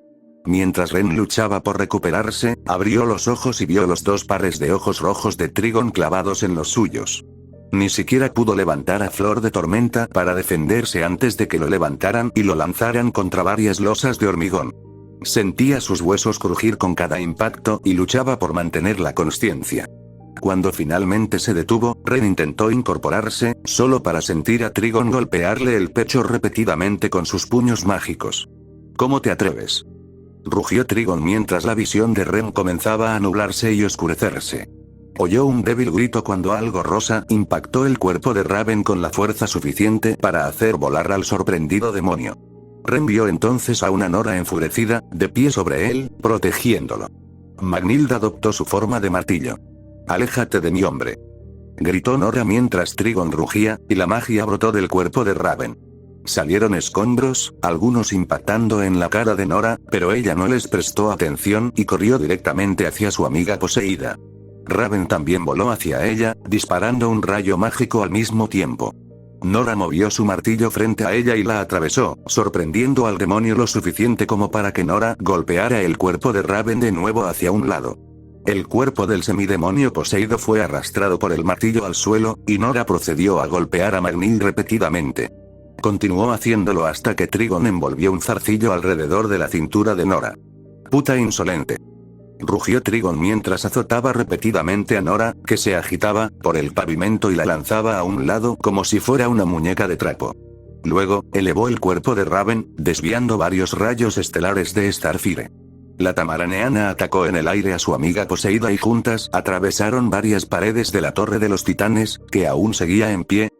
A: Mientras Ren luchaba por recuperarse, abrió los ojos y vio los 2 pares de ojos rojos de Trigon clavados en los suyos. Ni siquiera pudo levantar a Flor de Tormenta para defenderse antes de que lo levantaran y lo lanzaran contra varias losas de hormigón. Sentía sus huesos crujir con cada impacto y luchaba por mantener la consciencia. Cuando finalmente se detuvo, Ren intentó incorporarse, solo para sentir a Trigon golpearle el pecho repetidamente con sus puños mágicos. «¿Cómo te atreves?», rugió Trigon mientras la visión de Ren comenzaba a nublarse y oscurecerse. Oyó un débil grito cuando algo rosa impactó el cuerpo de Raven con la fuerza suficiente para hacer volar al sorprendido demonio. Ren vio entonces a una Nora enfurecida, de pie sobre él, protegiéndolo. Magnhild adoptó su forma de martillo. «Aléjate de mi hombre», gritó Nora mientras Trigon rugía, y la magia brotó del cuerpo de Raven. Salieron escombros, algunos impactando en la cara de Nora, pero ella no les prestó atención y corrió directamente hacia su amiga poseída. Raven también voló hacia ella, disparando un rayo mágico al mismo tiempo. Nora movió su martillo frente a ella y la atravesó, sorprendiendo al demonio lo suficiente como para que Nora golpeara el cuerpo de Raven de nuevo hacia un lado. El cuerpo del semidemonio poseído fue arrastrado por el martillo al suelo, y Nora procedió a golpear a Magnhild repetidamente. Continuó haciéndolo hasta que Trigon envolvió un zarcillo alrededor de la cintura de Nora. «Puta insolente», rugió Trigon mientras azotaba repetidamente a Nora, que se agitaba por el pavimento y la lanzaba a un lado como si fuera una muñeca de trapo. Luego, elevó el cuerpo de Raven, desviando varios rayos estelares de Starfire. La tamaraneana atacó en el aire a su amiga poseída y juntas atravesaron varias paredes de la Torre de los Titanes, que aún seguía en pie.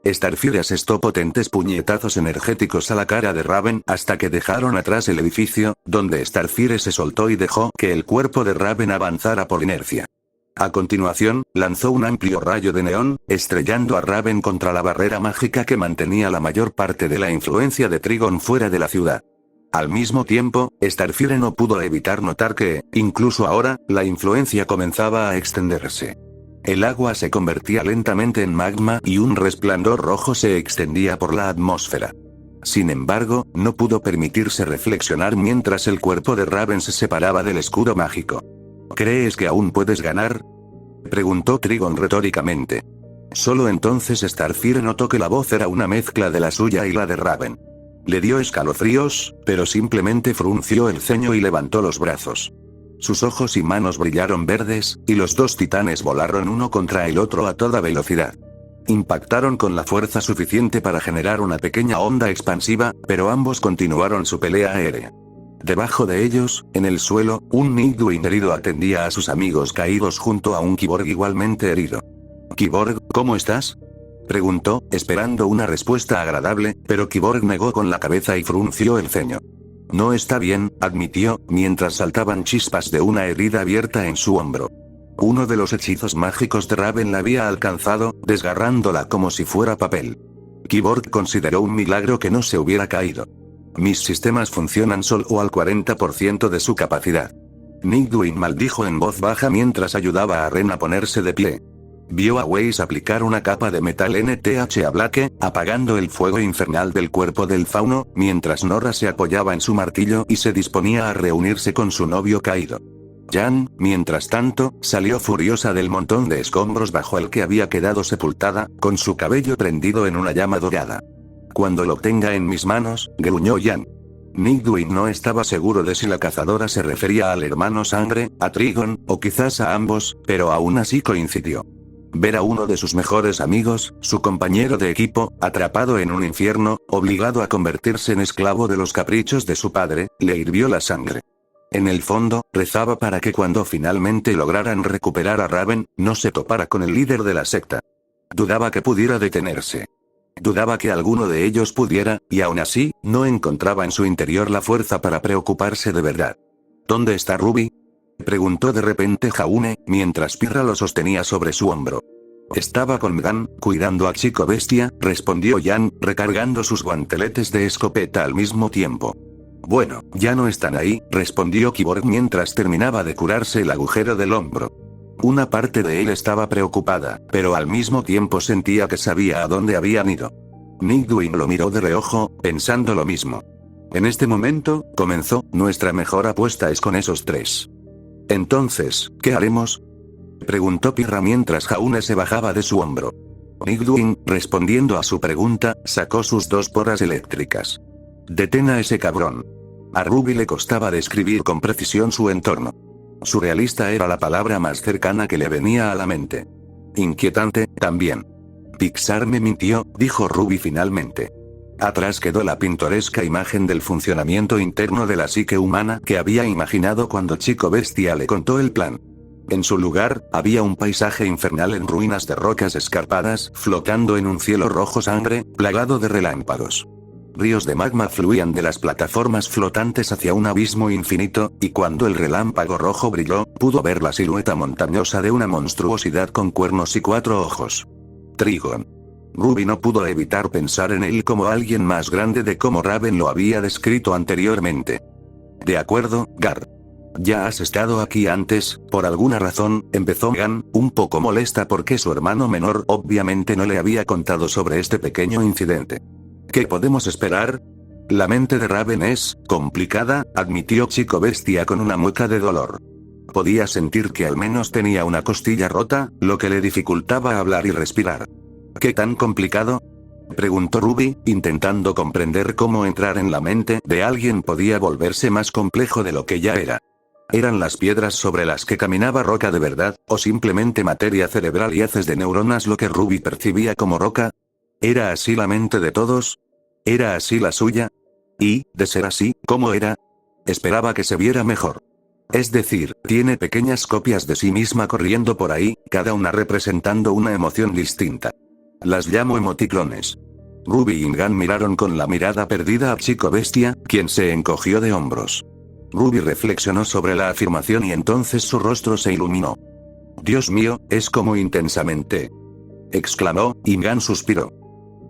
A: Starfire asestó potentes puñetazos energéticos a la cara de Raven hasta que dejaron atrás el edificio, donde Starfire se soltó y dejó que el cuerpo de Raven avanzara por inercia. A continuación, lanzó un amplio rayo de neón, estrellando a Raven contra la barrera mágica que mantenía la mayor parte de la influencia de Trigon fuera de la ciudad. Al mismo tiempo, Starfire no pudo evitar notar que, incluso ahora, la influencia comenzaba a extenderse. El agua se convertía lentamente en magma y un resplandor rojo se extendía por la atmósfera. Sin embargo, no pudo permitirse reflexionar mientras el cuerpo de Raven se separaba del escudo mágico. «¿Crees que aún puedes ganar?», preguntó Trigon retóricamente. Solo entonces Starfire notó que la voz era una mezcla de la suya y la de Raven. Le dio escalofríos, pero simplemente frunció el ceño y levantó los brazos. Sus ojos y manos brillaron verdes, y los 2 titanes volaron uno contra el otro a toda velocidad. Impactaron con la fuerza suficiente para generar una pequeña onda expansiva, pero ambos continuaron su pelea aérea. Debajo de ellos, en el suelo, un Nightwing herido atendía a sus amigos caídos junto a un Cyborg igualmente herido. «Cyborg, ¿cómo estás?», preguntó, esperando una respuesta agradable, pero Cyborg negó con la cabeza y frunció el ceño. «No está bien», admitió, mientras saltaban chispas de una herida abierta en su hombro. Uno de los hechizos mágicos de Raven la había alcanzado, desgarrándola como si fuera papel. Cyborg consideró un milagro que no se hubiera caído. «Mis sistemas funcionan solo al 40% de su capacidad». Nightwing maldijo en voz baja mientras ayudaba a Ren a ponerse de pie. Vio a Weiss aplicar una capa de metal NTH a Blake, apagando el fuego infernal del cuerpo del fauno, mientras Nora se apoyaba en su martillo y se disponía a reunirse con su novio caído. Jan, mientras tanto, salió furiosa del montón de escombros bajo el que había quedado sepultada, con su cabello prendido en una llama dorada. «Cuando lo tenga en mis manos», gruñó Jan. Nightwing no estaba seguro de si la cazadora se refería al hermano sangre, a Trigon, o quizás a ambos, pero aún así coincidió. Ver a uno de sus mejores amigos, su compañero de equipo, atrapado en un infierno, obligado a convertirse en esclavo de los caprichos de su padre, le hirvió la sangre. En el fondo, rezaba para que cuando finalmente lograran recuperar a Raven, no se topara con el líder de la secta. Dudaba que pudiera detenerse. Dudaba que alguno de ellos pudiera, y aún así, no encontraba en su interior la fuerza para preocuparse de verdad. «¿Dónde está Ruby?», preguntó de repente Jaune, mientras Pirra lo sostenía sobre su hombro. «Estaba con Megan, cuidando a Chico Bestia», respondió Jan, recargando sus guanteletes de escopeta al mismo tiempo. «Bueno, ya no están ahí», respondió Cyborg mientras terminaba de curarse el agujero del hombro. Una parte de él estaba preocupada, pero al mismo tiempo sentía que sabía a dónde habían ido. Nightwing lo miró de reojo, pensando lo mismo. «En este momento», comenzó, «nuestra mejor apuesta es con esos tres». «Entonces, ¿qué haremos?», preguntó Pirra mientras Jaune se bajaba de su hombro. Nightwing, respondiendo a su pregunta, sacó sus 2 porras eléctricas. «Detén a ese cabrón». A Ruby le costaba describir con precisión su entorno. Surrealista era la palabra más cercana que le venía a la mente. Inquietante, también. «Pixar me mintió», dijo Ruby finalmente. Atrás quedó la pintoresca imagen del funcionamiento interno de la psique humana que había imaginado cuando Chico Bestia le contó el plan. En su lugar, había un paisaje infernal en ruinas de rocas escarpadas, flotando en un cielo rojo sangre, plagado de relámpagos. Ríos de magma fluían de las plataformas flotantes hacia un abismo infinito, y cuando el relámpago rojo brilló, pudo ver la silueta montañosa de una monstruosidad con cuernos y 4 ojos. Trigon. Ruby no pudo evitar pensar en él como alguien más grande de como Raven lo había descrito anteriormente. «De acuerdo, Gar. Ya has estado aquí antes, por alguna razón», empezó Megan, un poco molesta porque su hermano menor obviamente no le había contado sobre este pequeño incidente. «¿Qué podemos esperar?». «La mente de Raven es complicada», admitió Chico Bestia con una mueca de dolor. Podía sentir que al menos tenía una costilla rota, lo que le dificultaba hablar y respirar. «¿Qué tan complicado?», preguntó Ruby, intentando comprender cómo entrar en la mente de alguien podía volverse más complejo de lo que ya era. ¿Eran las piedras sobre las que caminaba roca de verdad, o simplemente materia cerebral y haces de neuronas lo que Ruby percibía como roca? ¿Era así la mente de todos? ¿Era así la suya? Y, de ser así, ¿cómo era? Esperaba que se viera mejor. Es decir, tiene pequeñas copias de sí misma corriendo por ahí, cada una representando una emoción distinta. Las llamo emoticlones. Ruby y Megan miraron con la mirada perdida a Chico Bestia, quien se encogió de hombros. Ruby reflexionó sobre la afirmación y entonces su rostro se iluminó. «Dios mío, es como intensamente», exclamó, y Megan suspiró.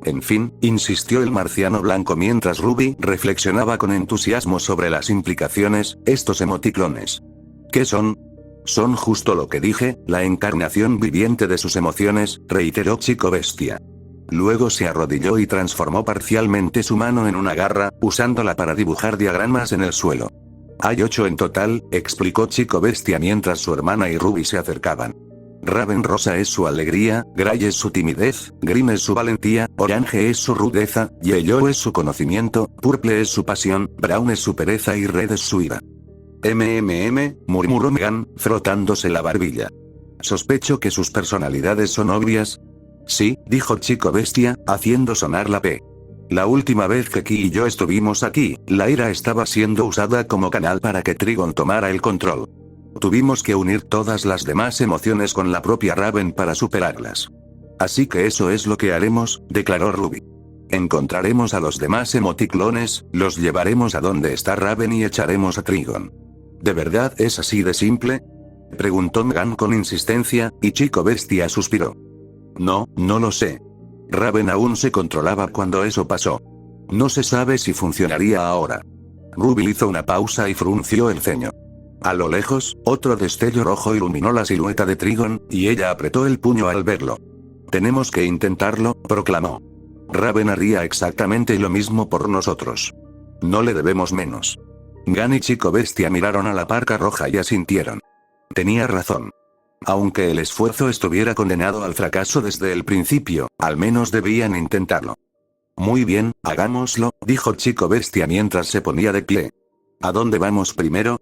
A: «En fin», insistió el marciano blanco mientras Ruby reflexionaba con entusiasmo sobre las implicaciones, «estos emoticlones. ¿Qué son?». «Son justo lo que dije, la encarnación viviente de sus emociones», reiteró Chico Bestia. Luego se arrodilló y transformó parcialmente su mano en una garra, usándola para dibujar diagramas en el suelo. «Hay 8 en total», explicó Chico Bestia mientras su hermana y Ruby se acercaban. Raven rosa es su alegría, Gray es su timidez, Green es su valentía, Orange es su rudeza, Yellow es su conocimiento, Purple es su pasión, Brown es su pereza y Red es su ira. Murmuró Megan, frotándose la barbilla. «Sospecho que sus personalidades son obvias». «Sí», dijo Chico Bestia, haciendo sonar la P. La última vez que Ki y yo estuvimos aquí, la ira estaba siendo usada como canal para que Trigon tomara el control. Tuvimos que unir todas las demás emociones con la propia Raven para superarlas. Así que eso es lo que haremos, declaró Ruby. Encontraremos a los demás emoticlones, los llevaremos a donde está Raven y echaremos a Trigon. ¿De verdad es así de simple?, preguntó Megan con insistencia, y Chico Bestia suspiró. No, no lo sé. Raven aún se controlaba cuando eso pasó. No se sabe si funcionaría ahora. Ruby hizo una pausa y frunció el ceño. A lo lejos, otro destello rojo iluminó la silueta de Trigon, y ella apretó el puño al verlo. Tenemos que intentarlo, proclamó. Raven haría exactamente lo mismo por nosotros. No le debemos menos. Gan y Chico Bestia miraron a la parca roja y asintieron. Tenía razón. Aunque el esfuerzo estuviera condenado al fracaso desde el principio, al menos debían intentarlo. Muy bien, hagámoslo, dijo Chico Bestia mientras se ponía de pie. ¿A dónde vamos primero?,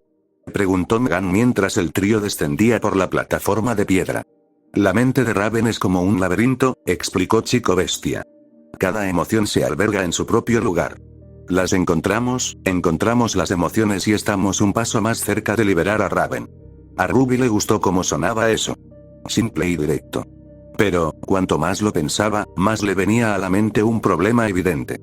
A: preguntó Megan mientras el trío descendía por la plataforma de piedra. La mente de Raven es como un laberinto, explicó Chico Bestia. Cada emoción se alberga en su propio lugar. Las encontramos las emociones y estamos un paso más cerca de liberar a Raven. A Ruby le gustó cómo sonaba eso. Simple y directo. Pero, cuanto más lo pensaba, más le venía a la mente un problema evidente.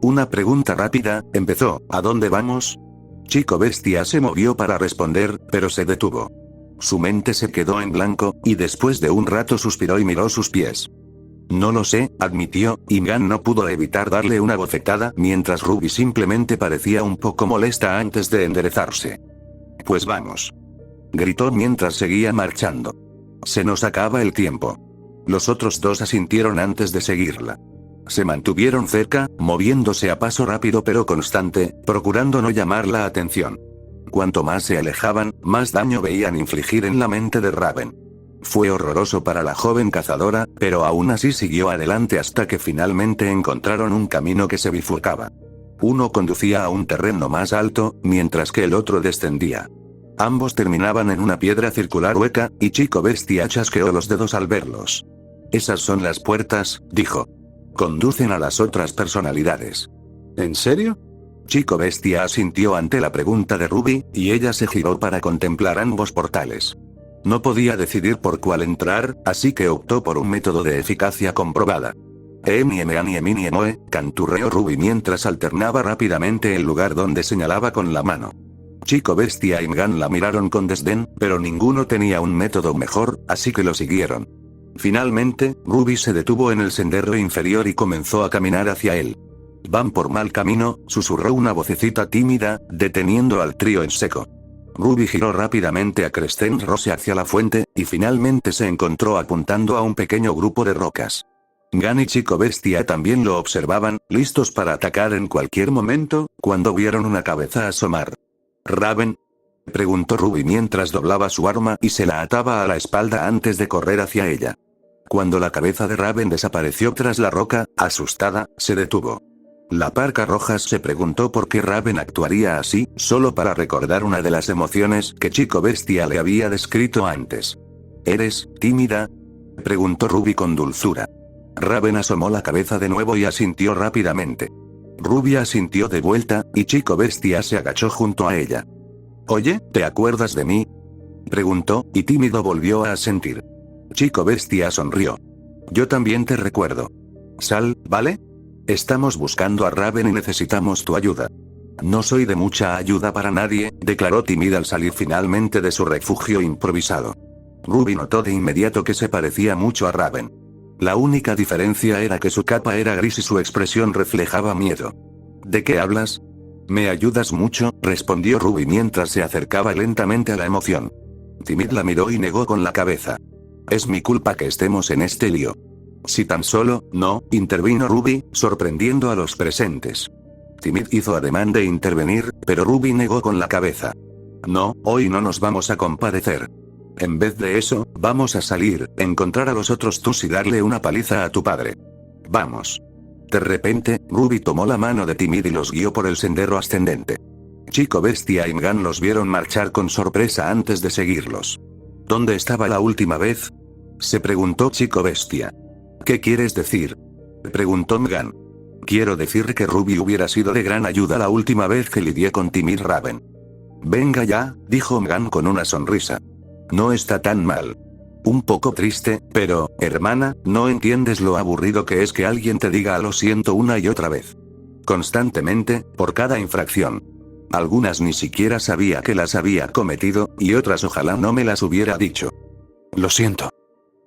A: Una pregunta rápida, empezó, ¿a dónde vamos? Chico Bestia se movió para responder, pero se detuvo. Su mente se quedó en blanco, y después de un rato suspiró y miró sus pies. No lo sé, admitió, y Megan no pudo evitar darle una bofetada mientras Ruby simplemente parecía un poco molesta antes de enderezarse. Pues vamos, gritó mientras seguía marchando. Se nos acaba el tiempo. Los otros dos asintieron antes de seguirla. Se mantuvieron cerca, moviéndose a paso rápido pero constante, procurando no llamar la atención. Cuanto más se alejaban, más daño veían infligir en la mente de Raven. Fue horroroso para la joven cazadora, pero aún así siguió adelante hasta que finalmente encontraron un camino que se bifurcaba. Uno conducía a un terreno más alto, mientras que el otro descendía. Ambos terminaban en una piedra circular hueca, y Chico Bestia chasqueó los dedos al verlos. Esas son las puertas, dijo. Conducen a las otras personalidades. ¿En serio? Chico Bestia asintió ante la pregunta de Ruby, y ella se giró para contemplar ambos portales. No podía decidir por cuál entrar, así que optó por un método de eficacia comprobada. Canturreó Ruby mientras alternaba rápidamente el lugar donde señalaba con la mano. Chico Bestia y Megan la miraron con desdén, pero ninguno tenía un método mejor, así que lo siguieron. Finalmente, Ruby se detuvo en el sendero inferior y comenzó a caminar hacia él. Van por mal camino, susurró una vocecita tímida, deteniendo al trío en seco. Ruby giró rápidamente a Crescent Rose hacia la fuente, y finalmente se encontró apuntando a un pequeño grupo de rocas. Gan y Chico Bestia también lo observaban, listos para atacar en cualquier momento, cuando vieron una cabeza asomar. ¿Raven?, preguntó Ruby mientras doblaba su arma y se la ataba a la espalda antes de correr hacia ella. Cuando la cabeza de Raven desapareció tras la roca, asustada, se detuvo. La parca roja se preguntó por qué Raven actuaría así, solo para recordar una de las emociones que Chico Bestia le había descrito antes. ¿Eres tímida?, preguntó Ruby con dulzura. Raven asomó la cabeza de nuevo y asintió rápidamente. Ruby asintió de vuelta, y Chico Bestia se agachó junto a ella. Oye, ¿te acuerdas de mí?, preguntó, y tímido volvió a asentir. Chico Bestia sonrió. Yo también te recuerdo. Sal, ¿vale? Estamos buscando a Raven y necesitamos tu ayuda. No soy de mucha ayuda para nadie, declaró tímida al salir finalmente de su refugio improvisado. Ruby notó de inmediato que se parecía mucho a Raven. La única diferencia era que su capa era gris y su expresión reflejaba miedo. ¿De qué hablas? ¿Me ayudas mucho?, respondió Ruby mientras se acercaba lentamente a la emoción. Timid la miró y negó con la cabeza. Es mi culpa que estemos en este lío. Si tan solo, no, intervino Ruby, sorprendiendo a los presentes. Timid hizo ademán de intervenir, pero Ruby negó con la cabeza. No, hoy no nos vamos a compadecer. En vez de eso, vamos a salir, encontrar a los otros tus y darle una paliza a tu padre. Vamos. De repente, Ruby tomó la mano de Timid y los guió por el sendero ascendente. Chico Bestia y Megan los vieron marchar con sorpresa antes de seguirlos. ¿Dónde estaba la última vez?, se preguntó Chico Bestia. ¿Qué quieres decir?, preguntó Megan. Quiero decir que Ruby hubiera sido de gran ayuda la última vez que lidié con Timid Raven. Venga ya, dijo Mgan con una sonrisa. No está tan mal. Un poco triste, pero, hermana, no entiendes lo aburrido que es que alguien te diga lo siento una y otra vez. Constantemente, por cada infracción. Algunas ni siquiera sabía que las había cometido, y otras ojalá no me las hubiera dicho. Lo siento.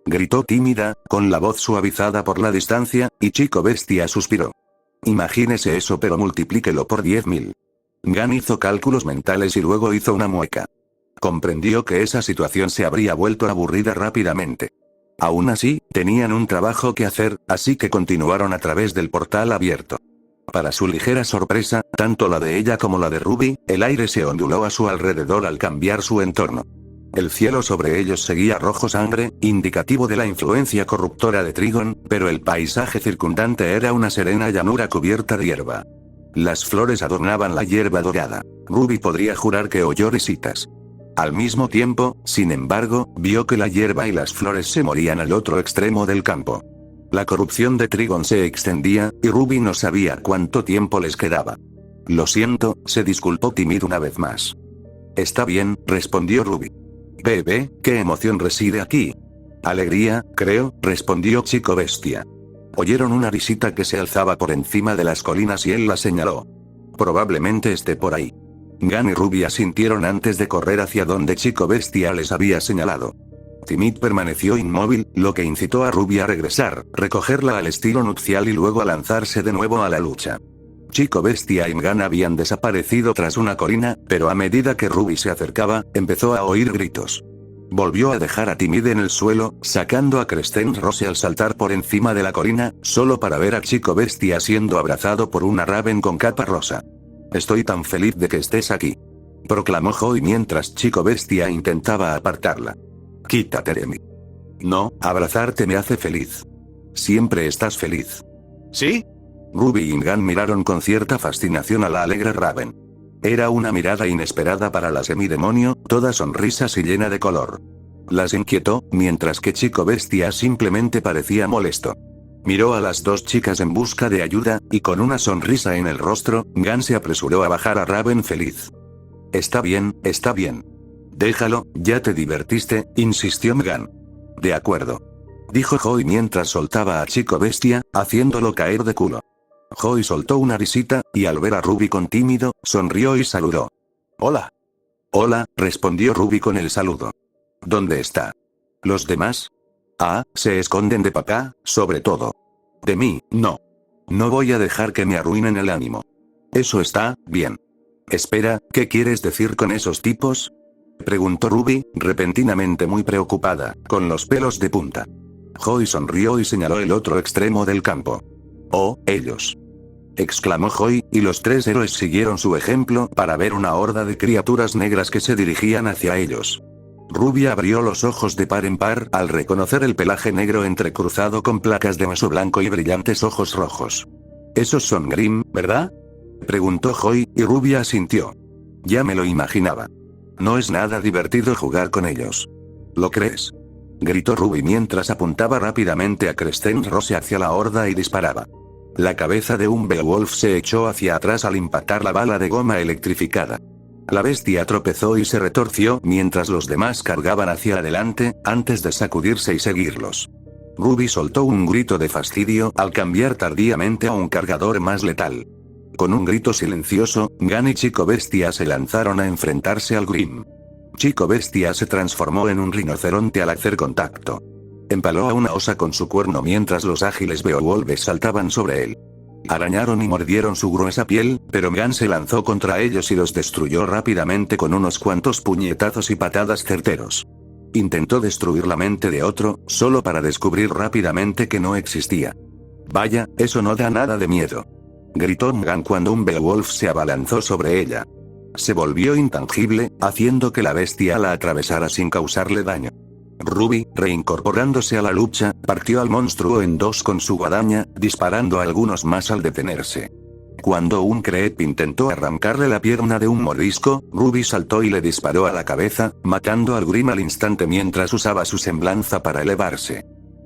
A: Gritó tímida, con la voz suavizada por la distancia, y Chico Bestia suspiró. Imagínese eso pero multiplíquelo por 10.000. Gan hizo cálculos mentales y luego hizo una mueca. Comprendió que esa situación se habría vuelto aburrida rápidamente. Aún así, tenían un trabajo que hacer, así que continuaron a través del portal abierto. Para su ligera sorpresa, tanto la de ella como la de Ruby, el aire se onduló a su alrededor al cambiar su entorno. El cielo sobre ellos seguía rojo sangre, indicativo de la influencia corruptora de Trigon, pero el paisaje circundante era una serena llanura cubierta de hierba. Las flores adornaban la hierba dorada. Ruby podría jurar que oyó risitas. Al mismo tiempo, sin embargo, vio que la hierba y las flores se morían al otro extremo del campo. La corrupción de Trigon se extendía, y Ruby no sabía cuánto tiempo les quedaba. Lo siento, se disculpó Timid una vez más. Está bien, respondió Ruby. Bebé, ¿qué emoción reside aquí? Alegría, creo, respondió Chico Bestia. Oyeron una risita que se alzaba por encima de las colinas y él la señaló. Probablemente esté por ahí. Gan y Ruby asintieron antes de correr hacia donde Chico Bestia les había señalado. Timid permaneció inmóvil, lo que incitó a Ruby a regresar, recogerla al estilo nupcial y luego a lanzarse de nuevo a la lucha. Chico Bestia y Mgan habían desaparecido tras una colina, pero a medida que Ruby se acercaba, empezó a oír gritos. Volvió a dejar a Timid en el suelo, sacando a Crescent Rose al saltar por encima de la colina, solo para ver a Chico Bestia siendo abrazado por una Raven con capa rosa. Estoy tan feliz de que estés aquí. Proclamó Joy mientras Chico Bestia intentaba apartarla. Quítate de mí. No, abrazarte me hace feliz. Siempre estás feliz. ¿Sí? Ruby y Mgan miraron con cierta fascinación a la alegre Raven. Era una mirada inesperada para la semidemonio, toda sonrisas y llena de color. Las inquietó, mientras que Chico Bestia simplemente parecía molesto. Miró a las dos chicas en busca de ayuda, y con una sonrisa en el rostro, Mgan se apresuró a bajar a Raven feliz. Está bien, está bien. Déjalo, ya te divertiste, insistió Mgan. De acuerdo. Dijo Joy mientras soltaba a Chico Bestia, haciéndolo caer de culo. Joy soltó una risita, y al ver a Ruby con tímido, sonrió y saludó. Hola. Hola, respondió Ruby con el saludo. ¿Dónde está? ¿Los demás? Ah, se esconden de papá, sobre todo. De mí, no. No voy a dejar que me arruinen el ánimo. Eso está bien. Espera, ¿qué quieres decir con esos tipos? Preguntó Ruby, repentinamente muy preocupada, con los pelos de punta. Joy sonrió y señaló el otro extremo del campo. Oh, ellos. Exclamó Joy, y los tres héroes siguieron su ejemplo para ver una horda de criaturas negras que se dirigían hacia ellos. Ruby abrió los ojos de par en par al reconocer el pelaje negro entrecruzado con placas de hueso blanco y brillantes ojos rojos. ¿Esos son Grimm, verdad? Preguntó Joy, y Ruby asintió. Ya me lo imaginaba. No es nada divertido jugar con ellos. ¿Lo crees? Gritó Ruby mientras apuntaba rápidamente a Crescent Rose hacia la horda y disparaba. La cabeza de un Beowulf se echó hacia atrás al impactar la bala de goma electrificada. La bestia tropezó y se retorció mientras los demás cargaban hacia adelante, antes de sacudirse y seguirlos. Ruby soltó un grito de fastidio al cambiar tardíamente a un cargador más letal. Con un grito silencioso, Gan y Chico Bestia se lanzaron a enfrentarse al Grimm. Chico Bestia se transformó en un rinoceronte al hacer contacto. Empaló a una osa con su cuerno mientras los ágiles Beowulfes saltaban sobre él. Arañaron y mordieron su gruesa piel, pero Gan se lanzó contra ellos y los destruyó rápidamente con unos cuantos puñetazos y patadas certeros. Intentó destruir la mente de otro, solo para descubrir rápidamente que no existía. Vaya, eso no da nada de miedo. Gritó Mgan cuando un Beowulf se abalanzó sobre ella. Se volvió intangible, haciendo que la bestia la atravesara sin causarle daño. Ruby, reincorporándose a la lucha, partió al monstruo en dos con su guadaña, disparando a algunos más al detenerse. Cuando un creep intentó arrancarle la pierna de un mordisco, Ruby saltó y le disparó a la cabeza, matando al Grimm al instante mientras usaba su semblanza para elevarse.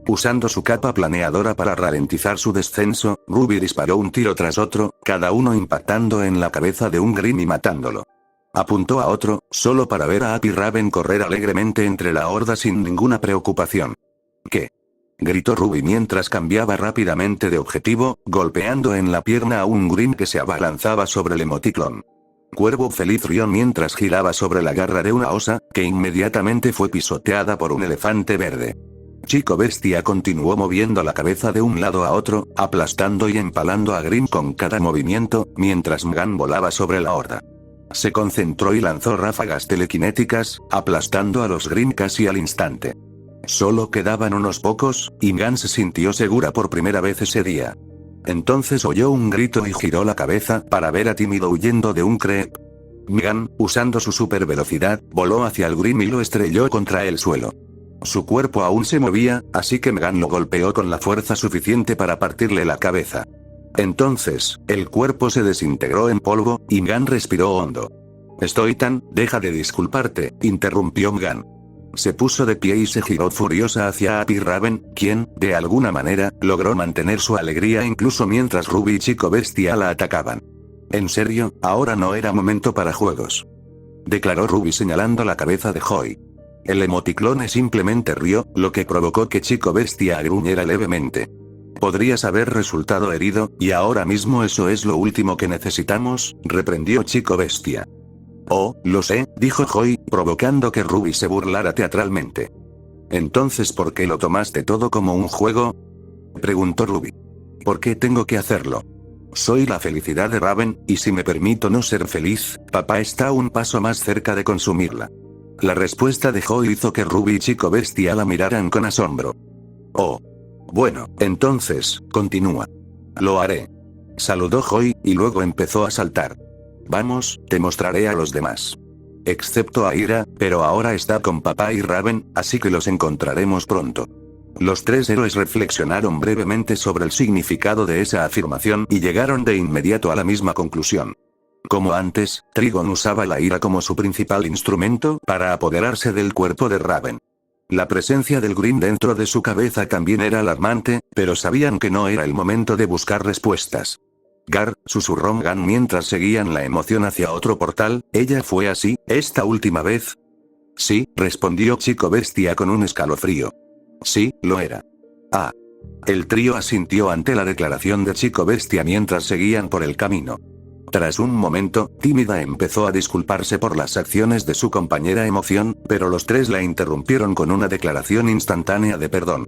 A: Usando su capa planeadora para ralentizar su descenso, Ruby disparó un tiro tras otro, cada uno impactando en la cabeza de un Grimm y matándolo. Apuntó a otro, solo para ver a Happy Raven correr alegremente entre la horda sin ninguna preocupación. ¿Qué? Gritó Ruby mientras cambiaba rápidamente de objetivo, golpeando en la pierna a un Grimm que se abalanzaba sobre el emoticlón. Cuervo feliz rió mientras giraba sobre la garra de una osa, que inmediatamente fue pisoteada por un elefante verde. Chico Bestia continuó moviendo la cabeza de un lado a otro, aplastando y empalando a Grimm con cada movimiento, mientras Mgan volaba sobre la horda. Se concentró y lanzó ráfagas telequinéticas, aplastando a los Grimm casi al instante. Solo quedaban unos pocos, y Mgan se sintió segura por primera vez ese día. Entonces oyó un grito y giró la cabeza para ver a Tímido huyendo de un creep. Mgan, usando su super velocidad, voló hacia el Grimm y lo estrelló contra el suelo. Su cuerpo aún se movía, así que Mgan lo golpeó con la fuerza suficiente para partirle la cabeza. Entonces, el cuerpo se desintegró en polvo, y Mgan respiró hondo. Deja de disculparte, interrumpió Mgan. Se puso de pie y se giró furiosa hacia Happy Raven, quien, de alguna manera, logró mantener su alegría incluso mientras Ruby y Chico Bestia la atacaban. En serio, ahora no era momento para juegos. Declaró Ruby señalando la cabeza de Joy. El emoticlone simplemente rió, lo que provocó que Chico Bestia gruñera levemente. Podrías haber resultado herido, y ahora mismo eso es lo último que necesitamos, reprendió Chico Bestia. Oh, lo sé, dijo Joy, provocando que Ruby se burlara teatralmente. Entonces, ¿por qué lo tomaste todo como un juego? Preguntó Ruby. ¿Por qué tengo que hacerlo? Soy la felicidad de Raven, y si me permito no ser feliz, papá está un paso más cerca de consumirla. La respuesta de Joy hizo que Ruby y Chico Bestia la miraran con asombro. Oh. Bueno, entonces, continúa. Lo haré. Saludó Joy, y luego empezó a saltar. Vamos, te mostraré a los demás. Excepto a Ira, pero ahora está con papá y Raven, así que los encontraremos pronto. Los tres héroes reflexionaron brevemente sobre el significado de esa afirmación y llegaron de inmediato a la misma conclusión. Como antes, Trigon usaba la ira como su principal instrumento para apoderarse del cuerpo de Raven. La presencia del Grimm dentro de su cabeza también era alarmante, pero sabían que no era el momento de buscar respuestas. Gar, susurró Mgan mientras seguían la emoción hacia otro portal, ¿ella fue así, esta última vez? Sí, respondió Chico Bestia con un escalofrío. Sí, lo era. Ah. El trío asintió ante la declaración de Chico Bestia mientras seguían por el camino. Tras un momento, Tímida empezó a disculparse por las acciones de su compañera Emoción, pero los tres la interrumpieron con una declaración instantánea de perdón.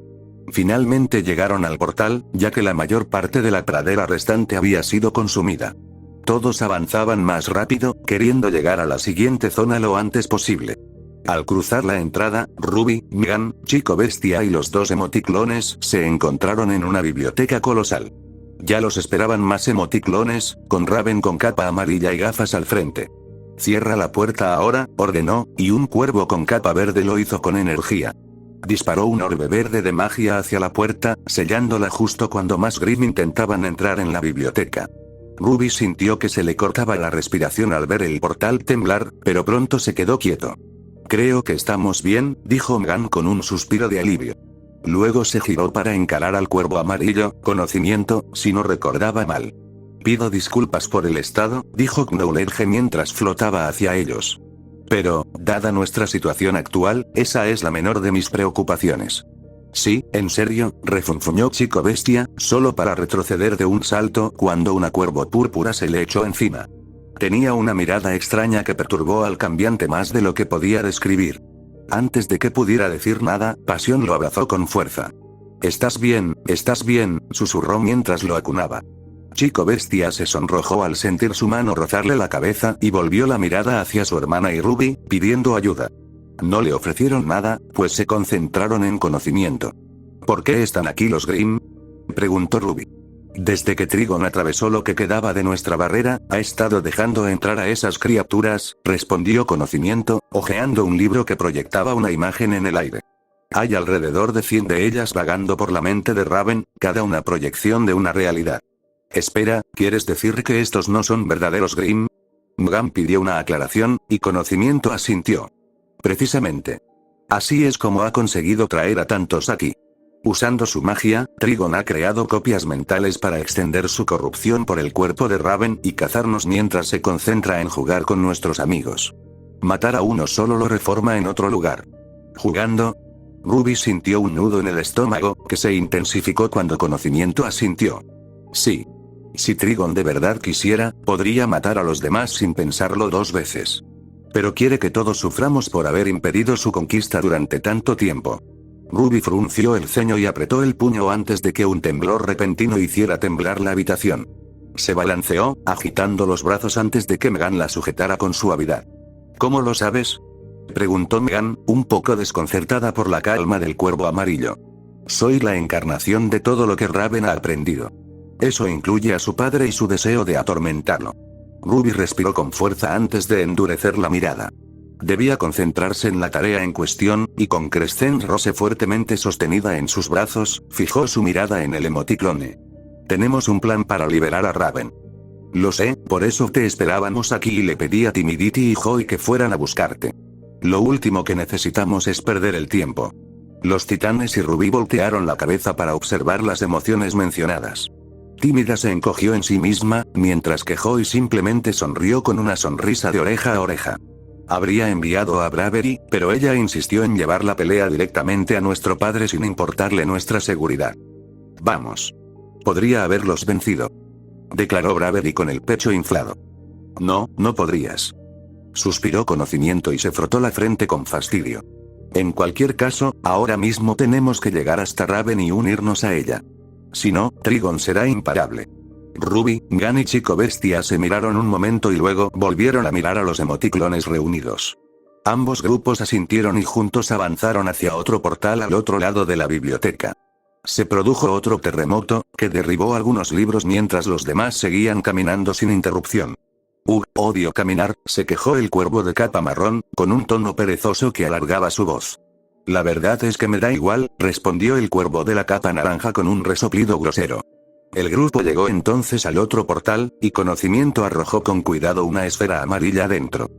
A: Finalmente llegaron al portal, ya que la mayor parte de la pradera restante había sido consumida. Todos avanzaban más rápido, queriendo llegar a la siguiente zona lo antes posible. Al cruzar la entrada, Ruby, Mgan, Chico Bestia y los dos emoticlones se encontraron en una biblioteca colosal. Ya los esperaban más emoticlones, con Raven con capa amarilla y gafas al frente. Cierra la puerta ahora, ordenó, y un cuervo con capa verde lo hizo con energía. Disparó un orbe verde de magia hacia la puerta, sellándola justo cuando más Grimm intentaban entrar en la biblioteca. Ruby sintió que se le cortaba la respiración al ver el portal temblar, pero pronto se quedó quieto. Creo que estamos bien, dijo Mgan con un suspiro de alivio. Luego se giró para encarar al cuervo amarillo, conocimiento, si no recordaba mal. Pido disculpas por el estado, dijo Knowledge mientras flotaba hacia ellos. Pero, dada nuestra situación actual, esa es la menor de mis preocupaciones. Sí, en serio, refunfuñó Chico Bestia, solo para retroceder de un salto cuando una cuervo púrpura se le echó encima. Tenía una mirada extraña que perturbó al cambiante más de lo que podía describir. Antes de que pudiera decir nada, Pasión lo abrazó con fuerza. Estás bien, susurró mientras lo acunaba. Chico Bestia se sonrojó al sentir su mano rozarle la cabeza y volvió la mirada hacia su hermana y Ruby, pidiendo ayuda. No le ofrecieron nada, pues se concentraron en conocimiento. ¿Por qué están aquí los Grimm? Preguntó Ruby. Desde que Trigon atravesó lo que quedaba de nuestra barrera, ha estado dejando entrar a esas criaturas, respondió Conocimiento, hojeando un libro que proyectaba una imagen en el aire. Hay alrededor de 100 de ellas vagando por la mente de Raven, cada una proyección de una realidad. Espera, ¿quieres decir que estos no son verdaderos Grimm? Mgan pidió una aclaración, y Conocimiento asintió. Precisamente. Así es como ha conseguido traer a tantos aquí. Usando su magia, Trigon ha creado copias mentales para extender su corrupción por el cuerpo de Raven y cazarnos mientras se concentra en jugar con nuestros amigos. Matar a uno solo lo reforma en otro lugar. ¿Jugando? Ruby sintió un nudo en el estómago, que se intensificó cuando Conocimiento asintió. Sí. Si Trigon de verdad quisiera, podría matar a los demás sin pensarlo dos veces. Pero quiere que todos suframos por haber impedido su conquista durante tanto tiempo. Ruby frunció el ceño y apretó el puño antes de que un temblor repentino hiciera temblar la habitación. Se balanceó, agitando los brazos antes de que Megan la sujetara con suavidad. ¿Cómo lo sabes?, preguntó Megan, un poco desconcertada por la calma del cuervo amarillo. Soy la encarnación de todo lo que Raven ha aprendido. Eso incluye a su padre y su deseo de atormentarlo. Ruby respiró con fuerza antes de endurecer la mirada. Debía concentrarse en la tarea en cuestión, y con Crescent Rose fuertemente sostenida en sus brazos, fijó su mirada en el emoticlone. Tenemos un plan para liberar a Raven. Lo sé, por eso te esperábamos aquí y le pedí a Timidity y Joy que fueran a buscarte. Lo último que necesitamos es perder el tiempo. Los titanes y Ruby voltearon la cabeza para observar las emociones mencionadas. Tímida se encogió en sí misma, mientras que Joy simplemente sonrió con una sonrisa de oreja a oreja. Habría enviado a Bravery, pero ella insistió en llevar la pelea directamente a nuestro padre sin importarle nuestra seguridad. Vamos. Podría haberlos vencido, declaró Bravery con el pecho inflado. No, no podrías. Suspiró Conocimiento y se frotó la frente con fastidio. En cualquier caso, ahora mismo tenemos que llegar hasta Raven y unirnos a ella. Si no, Trigon será imparable. Ruby, Gan y Chico Bestia se miraron un momento y luego volvieron a mirar a los emoticlones reunidos. Ambos grupos asintieron y juntos avanzaron hacia otro portal al otro lado de la biblioteca. Se produjo otro terremoto, que derribó algunos libros mientras los demás seguían caminando sin interrupción. Odio caminar, se quejó el cuervo de capa marrón, con un tono perezoso que alargaba su voz. La verdad es que me da igual, respondió el cuervo de la capa naranja con un resoplido grosero. El grupo llegó entonces al otro portal, y Conocimiento arrojó con cuidado una esfera amarilla dentro.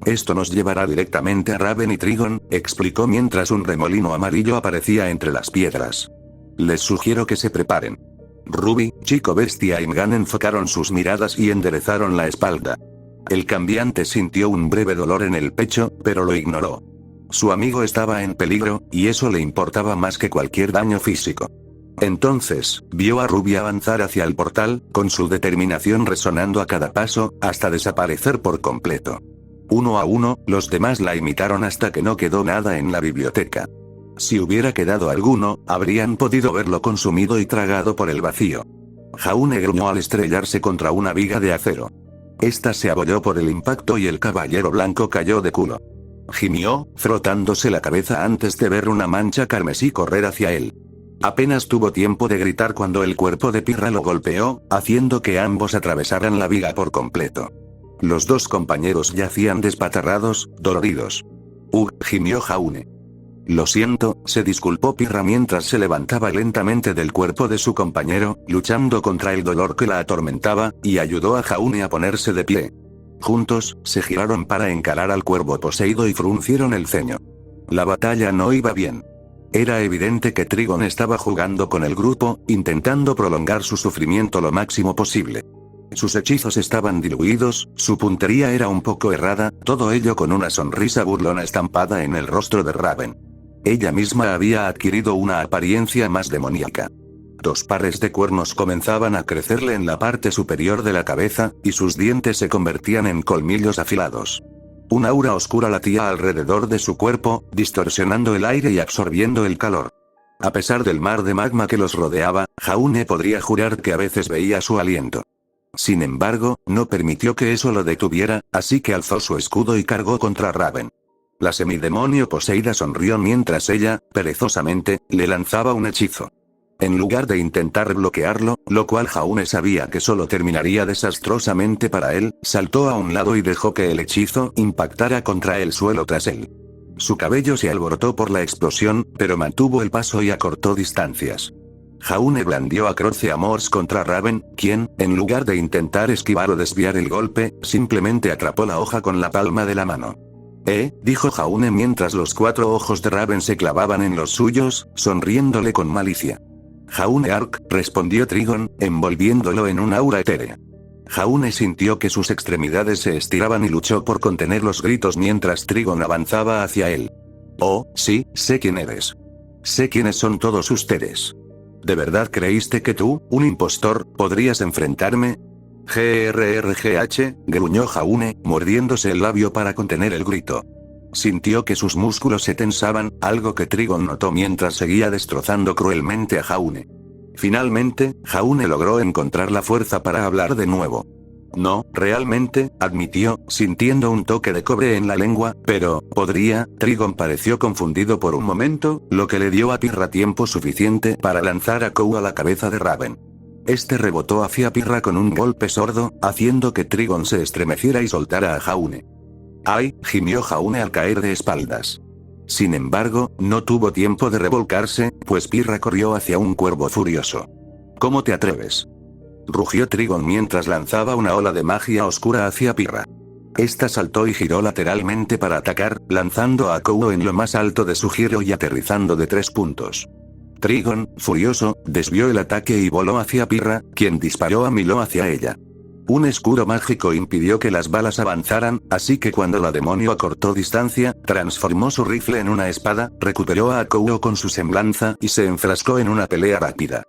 A: Esto nos llevará directamente a Raven y Trigon, explicó mientras un remolino amarillo aparecía entre las piedras. Les sugiero que se preparen. Ruby, Chico Bestia y Megan enfocaron sus miradas y enderezaron la espalda. El cambiante sintió un breve dolor en el pecho, pero lo ignoró. Su amigo estaba en peligro, y eso le importaba más que cualquier daño físico. Entonces, vio a Ruby avanzar hacia el portal, con su determinación resonando a cada paso, hasta desaparecer por completo. Uno a uno, los demás la imitaron hasta que no quedó nada en la biblioteca. Si hubiera quedado alguno, habrían podido verlo consumido y tragado por el vacío. Jaune gruñó al estrellarse contra una viga de acero. Esta se abolló por el impacto y el caballero blanco cayó de culo. Gimió, frotándose la cabeza antes de ver una mancha carmesí correr hacia él. Apenas tuvo tiempo de gritar cuando el cuerpo de Pirra lo golpeó, haciendo que ambos atravesaran la viga por completo. Los dos compañeros yacían despatarrados, doloridos. Gimió Jaune. Lo siento, se disculpó Pirra mientras se levantaba lentamente del cuerpo de su compañero, luchando contra el dolor que la atormentaba, y ayudó a Jaune a ponerse de pie. Juntos, se giraron para encarar al cuervo poseído y fruncieron el ceño. La batalla no iba bien. Era evidente que Trigon estaba jugando con el grupo, intentando prolongar su sufrimiento lo máximo posible. Sus hechizos estaban diluidos, su puntería era un poco errada, todo ello con una sonrisa burlona estampada en el rostro de Raven. Ella misma había adquirido una apariencia más demoníaca. 2 pares de cuernos comenzaban a crecerle en la parte superior de la cabeza, y sus dientes se convertían en colmillos afilados. Un aura oscura latía alrededor de su cuerpo, distorsionando el aire y absorbiendo el calor. A pesar del mar de magma que los rodeaba, Jaune podría jurar que a veces veía su aliento. Sin embargo, no permitió que eso lo detuviera, así que alzó su escudo y cargó contra Raven. La semidemonio poseída sonrió mientras ella, perezosamente, le lanzaba un hechizo. En lugar de intentar bloquearlo, lo cual Jaune sabía que solo terminaría desastrosamente para él, saltó a un lado y dejó que el hechizo impactara contra el suelo tras él. Su cabello se alborotó por la explosión, pero mantuvo el paso y acortó distancias. Jaune blandió a Croce Amors contra Raven, quien, en lugar de intentar esquivar o desviar el golpe, simplemente atrapó la hoja con la palma de la mano. Dijo Jaune mientras los 4 ojos de Raven se clavaban en los suyos, sonriéndole con malicia. Jaune Ark, respondió Trigon, envolviéndolo en un aura etérea. Jaune sintió que sus extremidades se estiraban y luchó por contener los gritos mientras Trigon avanzaba hacia él. Oh, sí, sé quién eres. Sé quiénes son todos ustedes. ¿De verdad creíste que tú, un impostor, podrías enfrentarme? GRRGH, gruñó Jaune, mordiéndose el labio para contener el grito. Sintió que sus músculos se tensaban, algo que Trigon notó mientras seguía destrozando cruelmente a Jaune. Finalmente, Jaune logró encontrar la fuerza para hablar de nuevo. No, realmente, admitió, sintiendo un toque de cobre en la lengua, pero, ¿podría? Trigon pareció confundido por un momento, lo que le dio a Pirra tiempo suficiente para lanzar a Kou a la cabeza de Raven. Este rebotó hacia Pirra con un golpe sordo, haciendo que Trigon se estremeciera y soltara a Jaune. ¡Ay!, gimió Jaune al caer de espaldas. Sin embargo, no tuvo tiempo de revolcarse, pues Pirra corrió hacia un cuervo furioso. ¿Cómo te atreves?, rugió Trigon mientras lanzaba una ola de magia oscura hacia Pirra. Esta saltó y giró lateralmente para atacar, lanzando a Kou en lo más alto de su giro y aterrizando de 3 puntos. Trigon, furioso, desvió el ataque y voló hacia Pirra, quien disparó a Milo hacia ella. Un escudo mágico impidió que las balas avanzaran, así que cuando la demonio acortó distancia, transformó su rifle en una espada, recuperó a Kou con su semblanza y se enfrascó en una pelea rápida.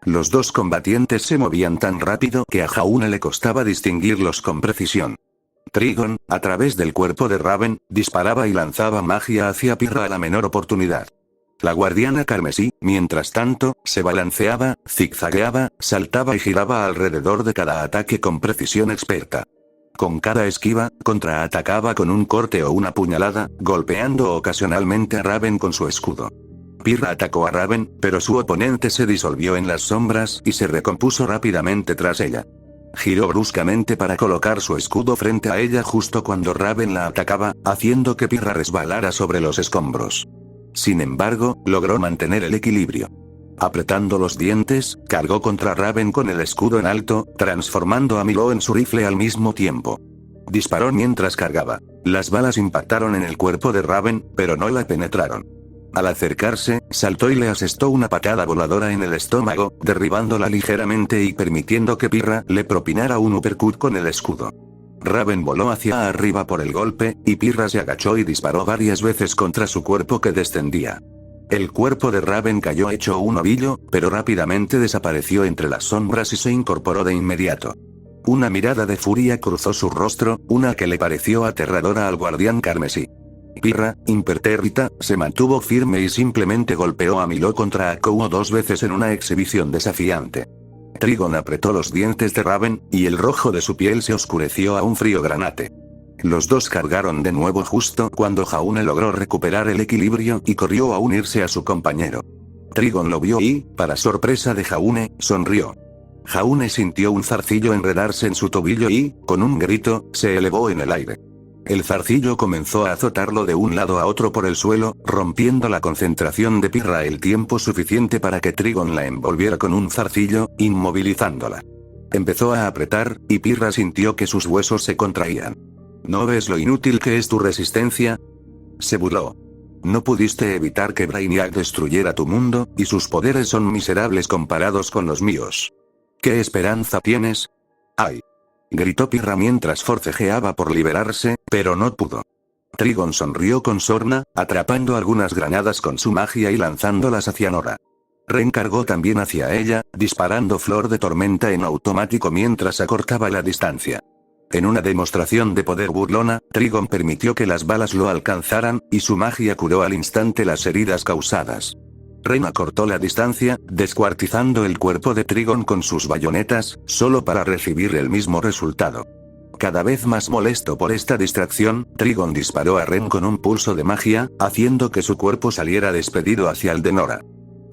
A: Los dos combatientes se movían tan rápido que a Jaune le costaba distinguirlos con precisión. Trigon, a través del cuerpo de Raven, disparaba y lanzaba magia hacia Pirra a la menor oportunidad. La guardiana carmesí, mientras tanto, se balanceaba, zigzagueaba, saltaba y giraba alrededor de cada ataque con precisión experta. Con cada esquiva, contraatacaba con un corte o una puñalada, golpeando ocasionalmente a Raven con su escudo. Pirra atacó a Raven, pero su oponente se disolvió en las sombras y se recompuso rápidamente tras ella. Giró bruscamente para colocar su escudo frente a ella justo cuando Raven la atacaba, haciendo que Pirra resbalara sobre los escombros. Sin embargo, logró mantener el equilibrio. Apretando los dientes, cargó contra Raven con el escudo en alto, transformando a Milo en su rifle al mismo tiempo. Disparó mientras cargaba. Las balas impactaron en el cuerpo de Raven, pero no la penetraron. Al acercarse, saltó y le asestó una patada voladora en el estómago, derribándola ligeramente y permitiendo que Pirra le propinara un uppercut con el escudo. Raven voló hacia arriba por el golpe, y Pirra se agachó y disparó varias veces contra su cuerpo que descendía. El cuerpo de Raven cayó hecho un ovillo, pero rápidamente desapareció entre las sombras y se incorporó de inmediato. Una mirada de furia cruzó su rostro, una que le pareció aterradora al guardián carmesí. Pirra, impertérrita, se mantuvo firme y simplemente golpeó a Milo contra Kou 2 veces en una exhibición desafiante. Trigon apretó los dientes de Raven, y el rojo de su piel se oscureció a un frío granate. Los dos cargaron de nuevo justo cuando Jaune logró recuperar el equilibrio y corrió a unirse a su compañero. Trigon lo vio y, para sorpresa de Jaune, sonrió. Jaune sintió un zarcillo enredarse en su tobillo y, con un grito, se elevó en el aire. El zarcillo comenzó a azotarlo de un lado a otro por el suelo, rompiendo la concentración de Pirra el tiempo suficiente para que Trigon la envolviera con un zarcillo, inmovilizándola. Empezó a apretar, y Pirra sintió que sus huesos se contraían. ¿No ves lo inútil que es tu resistencia?, se burló. No pudiste evitar que Brainiac destruyera tu mundo, y sus poderes son miserables comparados con los míos. ¿Qué esperanza tienes? ¡Ay!, gritó Pirra mientras forcejeaba por liberarse, pero no pudo. Trigon sonrió con sorna, atrapando algunas granadas con su magia y lanzándolas hacia Nora. Ren cargó también hacia ella, disparando flor de tormenta en automático mientras acortaba la distancia. En una demostración de poder burlona, Trigon permitió que las balas lo alcanzaran, y su magia curó al instante las heridas causadas. Ren acortó la distancia, descuartizando el cuerpo de Trigon con sus bayonetas, solo para recibir el mismo resultado. Cada vez más molesto por esta distracción, Trigon disparó a Ren con un pulso de magia, haciendo que su cuerpo saliera despedido hacia el de Nora.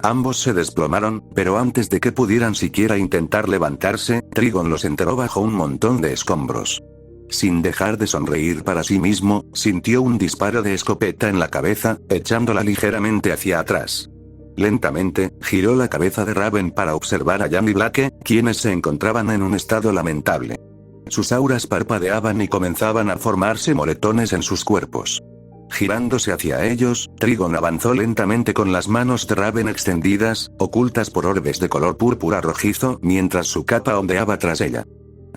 A: Ambos se desplomaron, pero antes de que pudieran siquiera intentar levantarse, Trigon los enterró bajo un montón de escombros. Sin dejar de sonreír para sí mismo, sintió un disparo de escopeta en la cabeza, echándola ligeramente hacia atrás. Lentamente, giró la cabeza de Raven para observar a Jan y Blake, quienes se encontraban en un estado lamentable. Sus auras parpadeaban y comenzaban a formarse moretones en sus cuerpos. Girándose hacia ellos, Trigon avanzó lentamente con las manos de Raven extendidas, ocultas por orbes de color púrpura rojizo, mientras su capa ondeaba tras ella.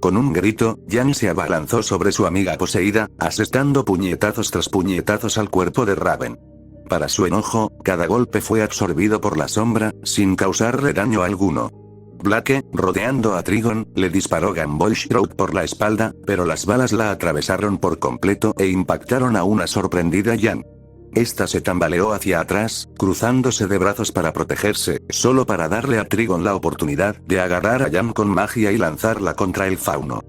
A: Con un grito, Jan se abalanzó sobre su amiga poseída, asestando puñetazos tras puñetazos al cuerpo de Raven. Para su enojo, cada golpe fue absorbido por la sombra, sin causarle daño alguno. Blake, rodeando a Trigon, le disparó Gumball Shroud por la espalda, pero las balas la atravesaron por completo e impactaron a una sorprendida Jan. Esta se tambaleó hacia atrás, cruzándose de brazos para protegerse, solo para darle a Trigon la oportunidad de agarrar a Jan con magia y lanzarla contra el fauno.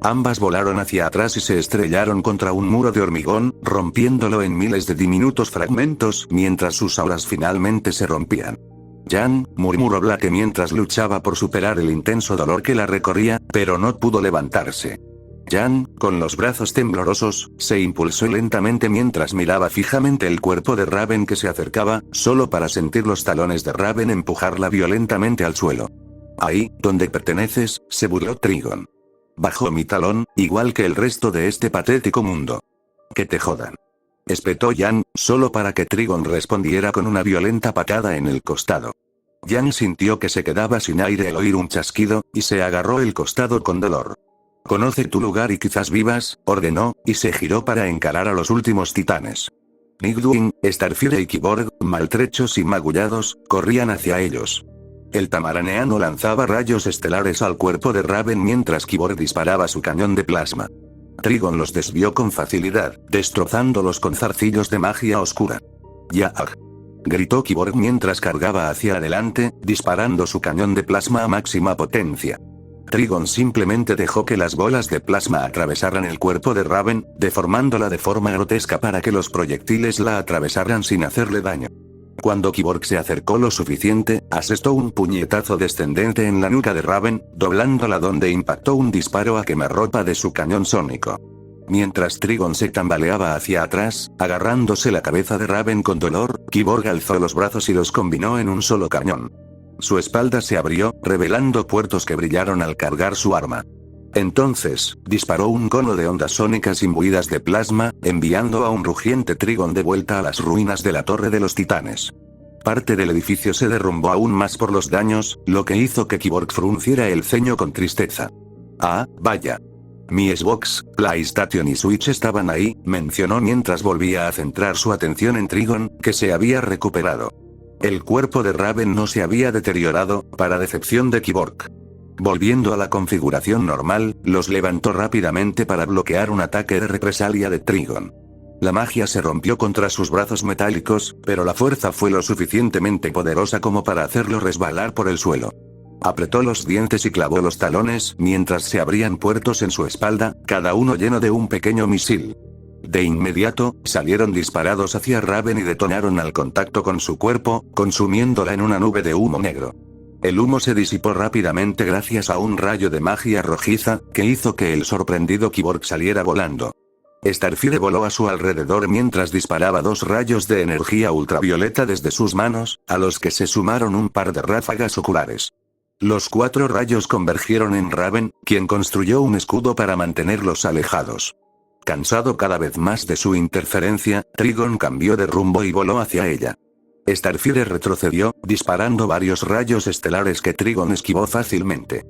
A: Ambas volaron hacia atrás y se estrellaron contra un muro de hormigón, rompiéndolo en miles de diminutos fragmentos mientras sus aulas finalmente se rompían. Jan, murmuró Blake mientras luchaba por superar el intenso dolor que la recorría, pero no pudo levantarse. Jan, con los brazos temblorosos, se impulsó lentamente mientras miraba fijamente el cuerpo de Raven que se acercaba, solo para sentir los talones de Raven empujarla violentamente al suelo. Ahí, donde perteneces, se burló Trigon. Bajo mi talón, igual que el resto de este patético mundo. Que te jodan. Espetó Jan, solo para que Trigon respondiera con una violenta patada en el costado. Jan sintió que se quedaba sin aire al oír un chasquido, y se agarró el costado con dolor. Conoce tu lugar y quizás vivas, ordenó, y se giró para encarar a los últimos titanes. Nightwing, Starfire y Kyborg, maltrechos y magullados, corrían hacia ellos. El tamaraneano lanzaba rayos estelares al cuerpo de Raven mientras Kyborg disparaba su cañón de plasma. Trigon los desvió con facilidad, destrozándolos con zarcillos de magia oscura. ¡Yag! Gritó Kyborg mientras cargaba hacia adelante, disparando su cañón de plasma a máxima potencia. Trigon simplemente dejó que las bolas de plasma atravesaran el cuerpo de Raven, deformándola de forma grotesca para que los proyectiles la atravesaran sin hacerle daño. Cuando Kyborg se acercó lo suficiente, asestó un puñetazo descendente en la nuca de Raven, doblándola donde impactó un disparo a quemarropa de su cañón sónico. Mientras Trigon se tambaleaba hacia atrás, agarrándose la cabeza de Raven con dolor, Kyborg alzó los brazos y los combinó en un solo cañón. Su espalda se abrió, revelando puertos que brillaron al cargar su arma. Entonces, disparó un cono de ondas sónicas imbuidas de plasma, enviando a un rugiente Trigon de vuelta a las ruinas de la Torre de los Titanes. Parte del edificio se derrumbó aún más por los daños, lo que hizo que Kyborg frunciera el ceño con tristeza. Ah, vaya. Mi Xbox, PlayStation y Switch estaban ahí, mencionó mientras volvía a centrar su atención en Trigon, que se había recuperado. El cuerpo de Raven no se había deteriorado, para decepción de Kyborg. Volviendo a la configuración normal, los levantó rápidamente para bloquear un ataque de represalia de Trigon. La magia se rompió contra sus brazos metálicos, pero la fuerza fue lo suficientemente poderosa como para hacerlo resbalar por el suelo. Apretó los dientes y clavó los talones mientras se abrían puertos en su espalda, cada uno lleno de un pequeño misil. De inmediato, salieron disparados hacia Raven y detonaron al contacto con su cuerpo, consumiéndola en una nube de humo negro. El humo se disipó rápidamente gracias a un rayo de magia rojiza, que hizo que el sorprendido Kyborg saliera volando. Starfire voló a su alrededor mientras disparaba 2 rayos de energía ultravioleta desde sus manos, a los que se sumaron un par de ráfagas oculares. Los 4 rayos convergieron en Raven, quien construyó un escudo para mantenerlos alejados. Cansado cada vez más de su interferencia, Trigon cambió de rumbo y voló hacia ella. Starfire retrocedió, disparando varios rayos estelares que Trigon esquivó fácilmente.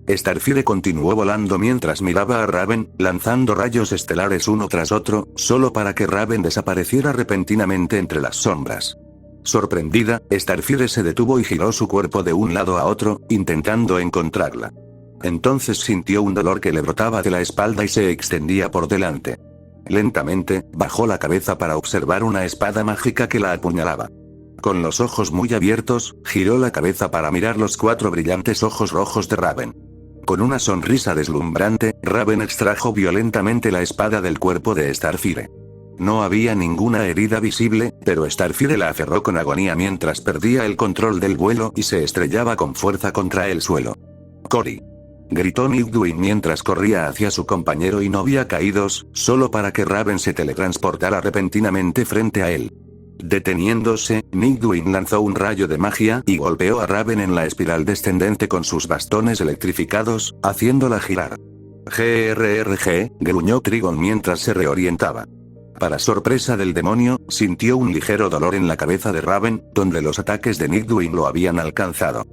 A: Starfire continuó volando mientras miraba a Raven, lanzando rayos estelares uno tras otro, solo para que Raven desapareciera repentinamente entre las sombras. Sorprendida, Starfire se detuvo y giró su cuerpo de un lado a otro, intentando encontrarla. Entonces sintió un dolor que le brotaba de la espalda y se extendía por delante. Lentamente, bajó la cabeza para observar una espada mágica que la apuñalaba. Con los ojos muy abiertos, giró la cabeza para mirar los 4 brillantes ojos rojos de Raven. Con una sonrisa deslumbrante, Raven extrajo violentamente la espada del cuerpo de Starfire. No había ninguna herida visible, pero Starfire la aferró con agonía mientras perdía el control del vuelo y se estrellaba con fuerza contra el suelo. «Cory», gritó Nightwing mientras corría hacia su compañero y novia caídos, solo para que Raven se teletransportara repentinamente frente a él. Deteniéndose, Nightwing lanzó un rayo de magia y golpeó a Raven en la espiral descendente con sus bastones electrificados, haciéndola girar. «GRRG», gruñó Trigon mientras se reorientaba. Para sorpresa del demonio, sintió un ligero dolor en la cabeza de Raven, donde los ataques de Nightwing lo habían alcanzado.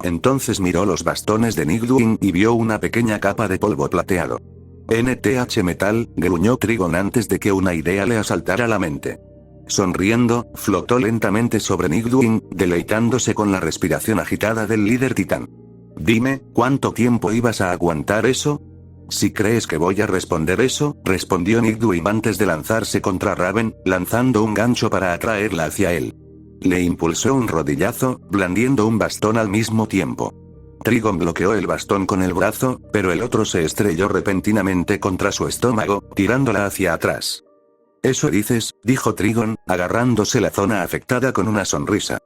A: Entonces miró los bastones de Nightwing y vio una pequeña capa de polvo plateado. NTH Metal, gruñó Trigon antes de que una idea le asaltara la mente. Sonriendo, flotó lentamente sobre Nightwing, deleitándose con la respiración agitada del líder titán. Dime, ¿cuánto tiempo ibas a aguantar eso? Si crees que voy a responder eso, respondió Nightwing antes de lanzarse contra Raven, lanzando un gancho para atraerla hacia él. Le impulsó un rodillazo, blandiendo un bastón al mismo tiempo. Trigon bloqueó el bastón con el brazo, pero el otro se estrelló repentinamente contra su estómago, tirándola hacia atrás. Eso dices, dijo Trigon, agarrándose la zona afectada con una sonrisa.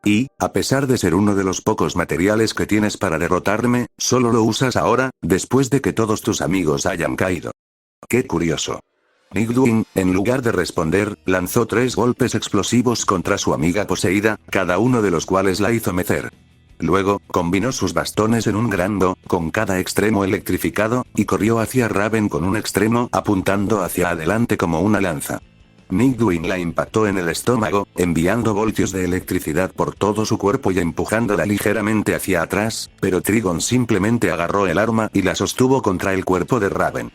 A: Y, a pesar de ser uno de los pocos materiales que tienes para derrotarme, solo lo usas ahora, después de que todos tus amigos hayan caído. Qué curioso. Nightwing, en lugar de responder, lanzó 3 golpes explosivos contra su amiga poseída, cada uno de los cuales la hizo mecer. Luego, combinó sus bastones en un gran do, con cada extremo electrificado, y corrió hacia Raven con un extremo apuntando hacia adelante como una lanza. Nightwing la impactó en el estómago, enviando voltios de electricidad por todo su cuerpo y empujándola ligeramente hacia atrás, pero Trigon simplemente agarró el arma y la sostuvo contra el cuerpo de Raven.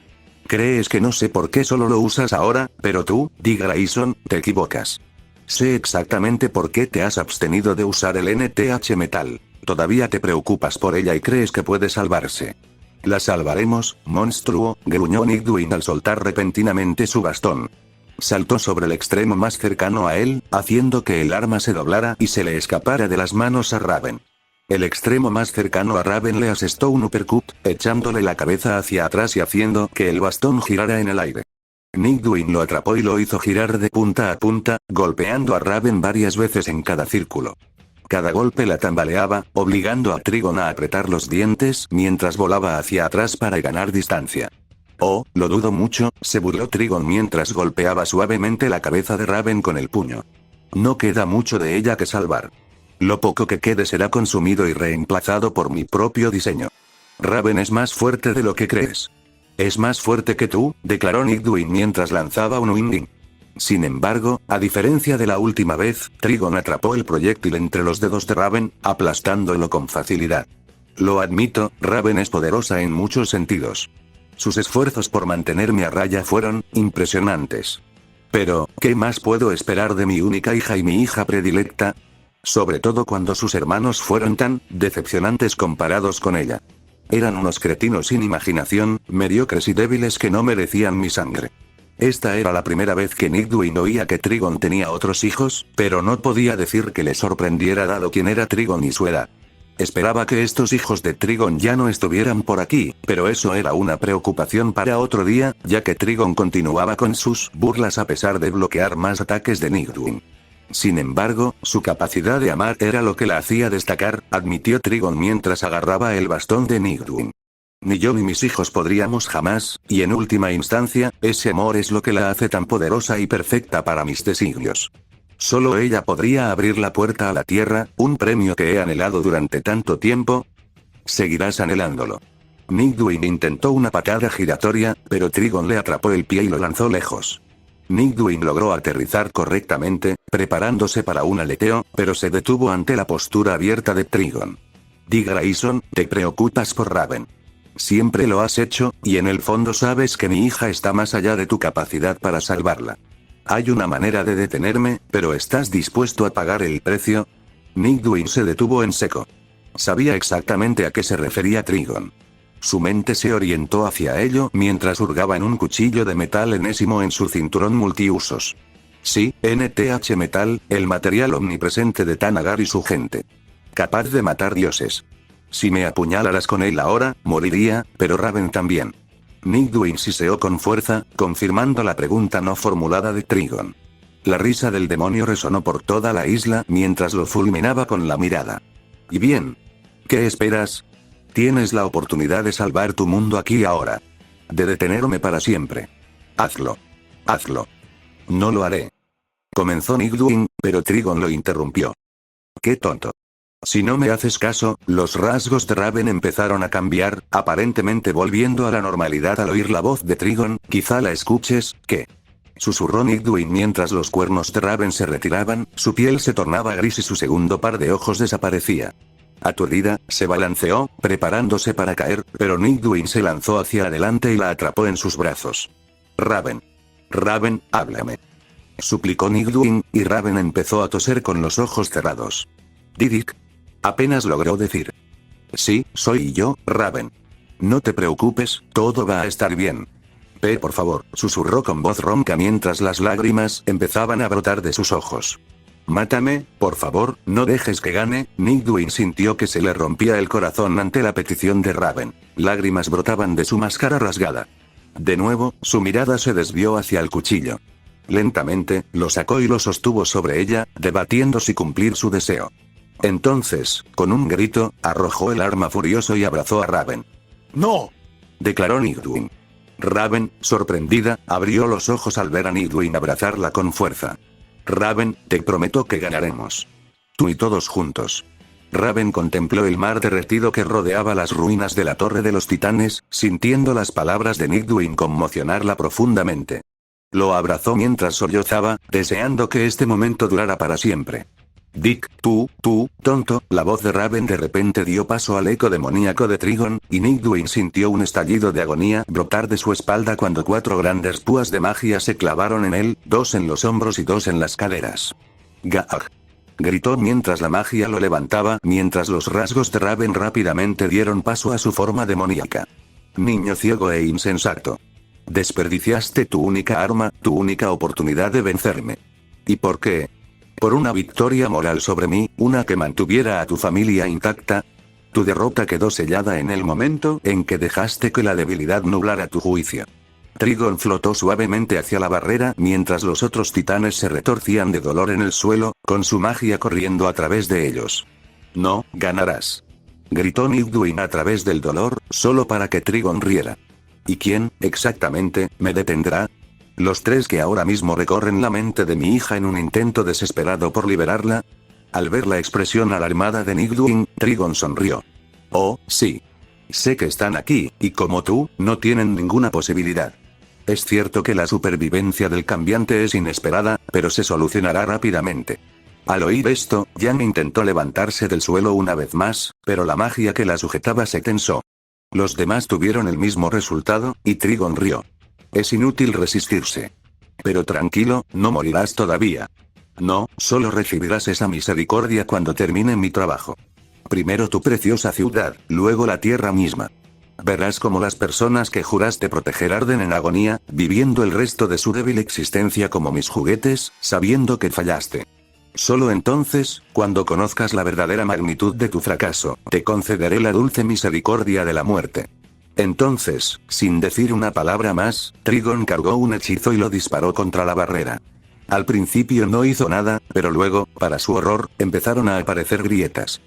A: Crees que no sé por qué solo lo usas ahora, pero tú, Dick Grayson, te equivocas. Sé exactamente por qué te has abstenido de usar el NTH Metal. Todavía te preocupas por ella y crees que puede salvarse. La salvaremos, monstruo, gruñó Nightwing al soltar repentinamente su bastón. Saltó sobre el extremo más cercano a él, haciendo que el arma se doblara y se le escapara de las manos a Raven. El extremo más cercano a Raven le asestó un uppercut, echándole la cabeza hacia atrás y haciendo que el bastón girara en el aire. Nightwing lo atrapó y lo hizo girar de punta a punta, golpeando a Raven varias veces en cada círculo. Cada golpe la tambaleaba, obligando a Trigon a apretar los dientes mientras volaba hacia atrás para ganar distancia. Oh, lo dudo mucho, se burló Trigon mientras golpeaba suavemente la cabeza de Raven con el puño. No queda mucho de ella que salvar. Lo poco que quede será consumido y reemplazado por mi propio diseño. Raven es más fuerte de lo que crees. Es más fuerte que tú, declaró Nightwing mientras lanzaba un winging. Sin embargo, a diferencia de la última vez, Trigon atrapó el proyectil entre los dedos de Raven, aplastándolo con facilidad. Lo admito, Raven es poderosa en muchos sentidos. Sus esfuerzos por mantenerme a raya fueron impresionantes. Pero, ¿qué más puedo esperar de mi única hija y mi hija predilecta? Sobre todo cuando sus hermanos fueron tan decepcionantes comparados con ella. Eran unos cretinos sin imaginación, mediocres y débiles que no merecían mi sangre. Esta era la primera vez que Nightwing oía que Trigon tenía otros hijos, pero no podía decir que le sorprendiera dado quién era Trigon y su edad. Esperaba que estos hijos de Trigon ya no estuvieran por aquí, pero eso era una preocupación para otro día, ya que Trigon continuaba con sus burlas a pesar de bloquear más ataques de Nightwing. Sin embargo, su capacidad de amar era lo que la hacía destacar, admitió Trigon mientras agarraba el bastón de Nightwing. Ni yo ni mis hijos podríamos jamás, y en última instancia, ese amor es lo que la hace tan poderosa y perfecta para mis designios. Solo ella podría abrir la puerta a la tierra, un premio que he anhelado durante tanto tiempo. Seguirás anhelándolo. Nightwing intentó una patada giratoria, pero Trigon le atrapó el pie y lo lanzó lejos. Nightwing logró aterrizar correctamente, preparándose para un aleteo, pero se detuvo ante la postura abierta de Trigon. Dick Grayson, te preocupas por Raven. Siempre lo has hecho, y en el fondo sabes que mi hija está más allá de tu capacidad para salvarla. Hay una manera de detenerme, pero ¿estás dispuesto a pagar el precio? Nightwing se detuvo en seco. Sabía exactamente a qué se refería Trigon. Su mente se orientó hacia ello mientras hurgaba en un cuchillo de metal enésimo en su cinturón multiusos. Sí, NTH Metal, el material omnipresente de Thanagar y su gente. Capaz de matar dioses. Si me apuñalaras con él ahora, moriría, pero Raven también. Nightwing siseó con fuerza, confirmando la pregunta no formulada de Trigon. La risa del demonio resonó por toda la isla mientras lo fulminaba con la mirada. ¿Y bien? ¿Qué esperas? Tienes la oportunidad de salvar tu mundo aquí y ahora. De detenerme para siempre. Hazlo. Hazlo. No lo haré. Comenzó Nightwing, pero Trigon lo interrumpió. ¡Qué tonto! Si no me haces caso, los rasgos de Raven empezaron a cambiar, aparentemente volviendo a la normalidad al oír la voz de Trigon, quizá la escuches, ¿qué? Susurró Nightwing mientras los cuernos de Raven se retiraban, su piel se tornaba gris y su segundo par de ojos desaparecía. Aturdida, se balanceó, preparándose para caer, pero Nightwing se lanzó hacia adelante y la atrapó en sus brazos. Raven. Raven, háblame. Suplicó Nightwing, y Raven empezó a toser con los ojos cerrados. Didik. Apenas logró decir. Sí, soy yo, Raven. No te preocupes, todo va a estar bien. Por favor, susurró con voz ronca mientras las lágrimas empezaban a brotar de sus ojos. Mátame, por favor, no dejes que gane. Nightwing sintió que se le rompía el corazón ante la petición de Raven. Lágrimas brotaban de su máscara rasgada. De nuevo, su mirada se desvió hacia el cuchillo. Lentamente, lo sacó y lo sostuvo sobre ella, debatiendo si cumplir su deseo. Entonces, con un grito, arrojó el arma furioso y abrazó a Raven. ¡No!, declaró Nightwing. Raven, sorprendida, abrió los ojos al ver a Nightwing abrazarla con fuerza. Raven, te prometo que ganaremos. Tú y todos juntos. Raven contempló el mar derretido que rodeaba las ruinas de la Torre de los Titanes, sintiendo las palabras de Nightwing conmocionarla profundamente. Lo abrazó mientras sollozaba, deseando que este momento durara para siempre. Dick, tú, tonto. La voz de Raven de repente dio paso al eco demoníaco de Trigon, y Nightwing sintió un estallido de agonía brotar de su espalda cuando 4 grandes púas de magia se clavaron en él, 2 en los hombros y 2 en las caderas. Gag. Gritó mientras la magia lo levantaba, mientras los rasgos de Raven rápidamente dieron paso a su forma demoníaca. Niño ciego e insensato. Desperdiciaste tu única arma, tu única oportunidad de vencerme. ¿Y por qué? ¿Por una victoria moral sobre mí, una que mantuviera a tu familia intacta? Tu derrota quedó sellada en el momento en que dejaste que la debilidad nublara tu juicio. Trigon flotó suavemente hacia la barrera mientras los otros titanes se retorcían de dolor en el suelo, con su magia corriendo a través de ellos. No, ganarás. Gritó Nightwing a través del dolor, solo para que Trigon riera. ¿Y quién, exactamente, me detendrá? ¿Los 3 que ahora mismo recorren la mente de mi hija en un intento desesperado por liberarla? Al ver la expresión alarmada de Nightwing, Trigon sonrió. Oh, sí. Sé que están aquí, y como tú, no tienen ninguna posibilidad. Es cierto que la supervivencia del cambiante es inesperada, pero se solucionará rápidamente. Al oír esto, Yang intentó levantarse del suelo una vez más, pero la magia que la sujetaba se tensó. Los demás tuvieron el mismo resultado, y Trigon rió. Es inútil resistirse. Pero tranquilo, no morirás todavía. No, solo recibirás esa misericordia cuando termine mi trabajo. Primero tu preciosa ciudad, luego la tierra misma. Verás cómo las personas que juraste proteger arden en agonía, viviendo el resto de su débil existencia como mis juguetes, sabiendo que fallaste. Solo entonces, cuando conozcas la verdadera magnitud de tu fracaso, te concederé la dulce misericordia de la muerte. Entonces, sin decir una palabra más, Trigon cargó un hechizo y lo disparó contra la barrera. Al principio no hizo nada, pero luego, para su horror, empezaron a aparecer grietas.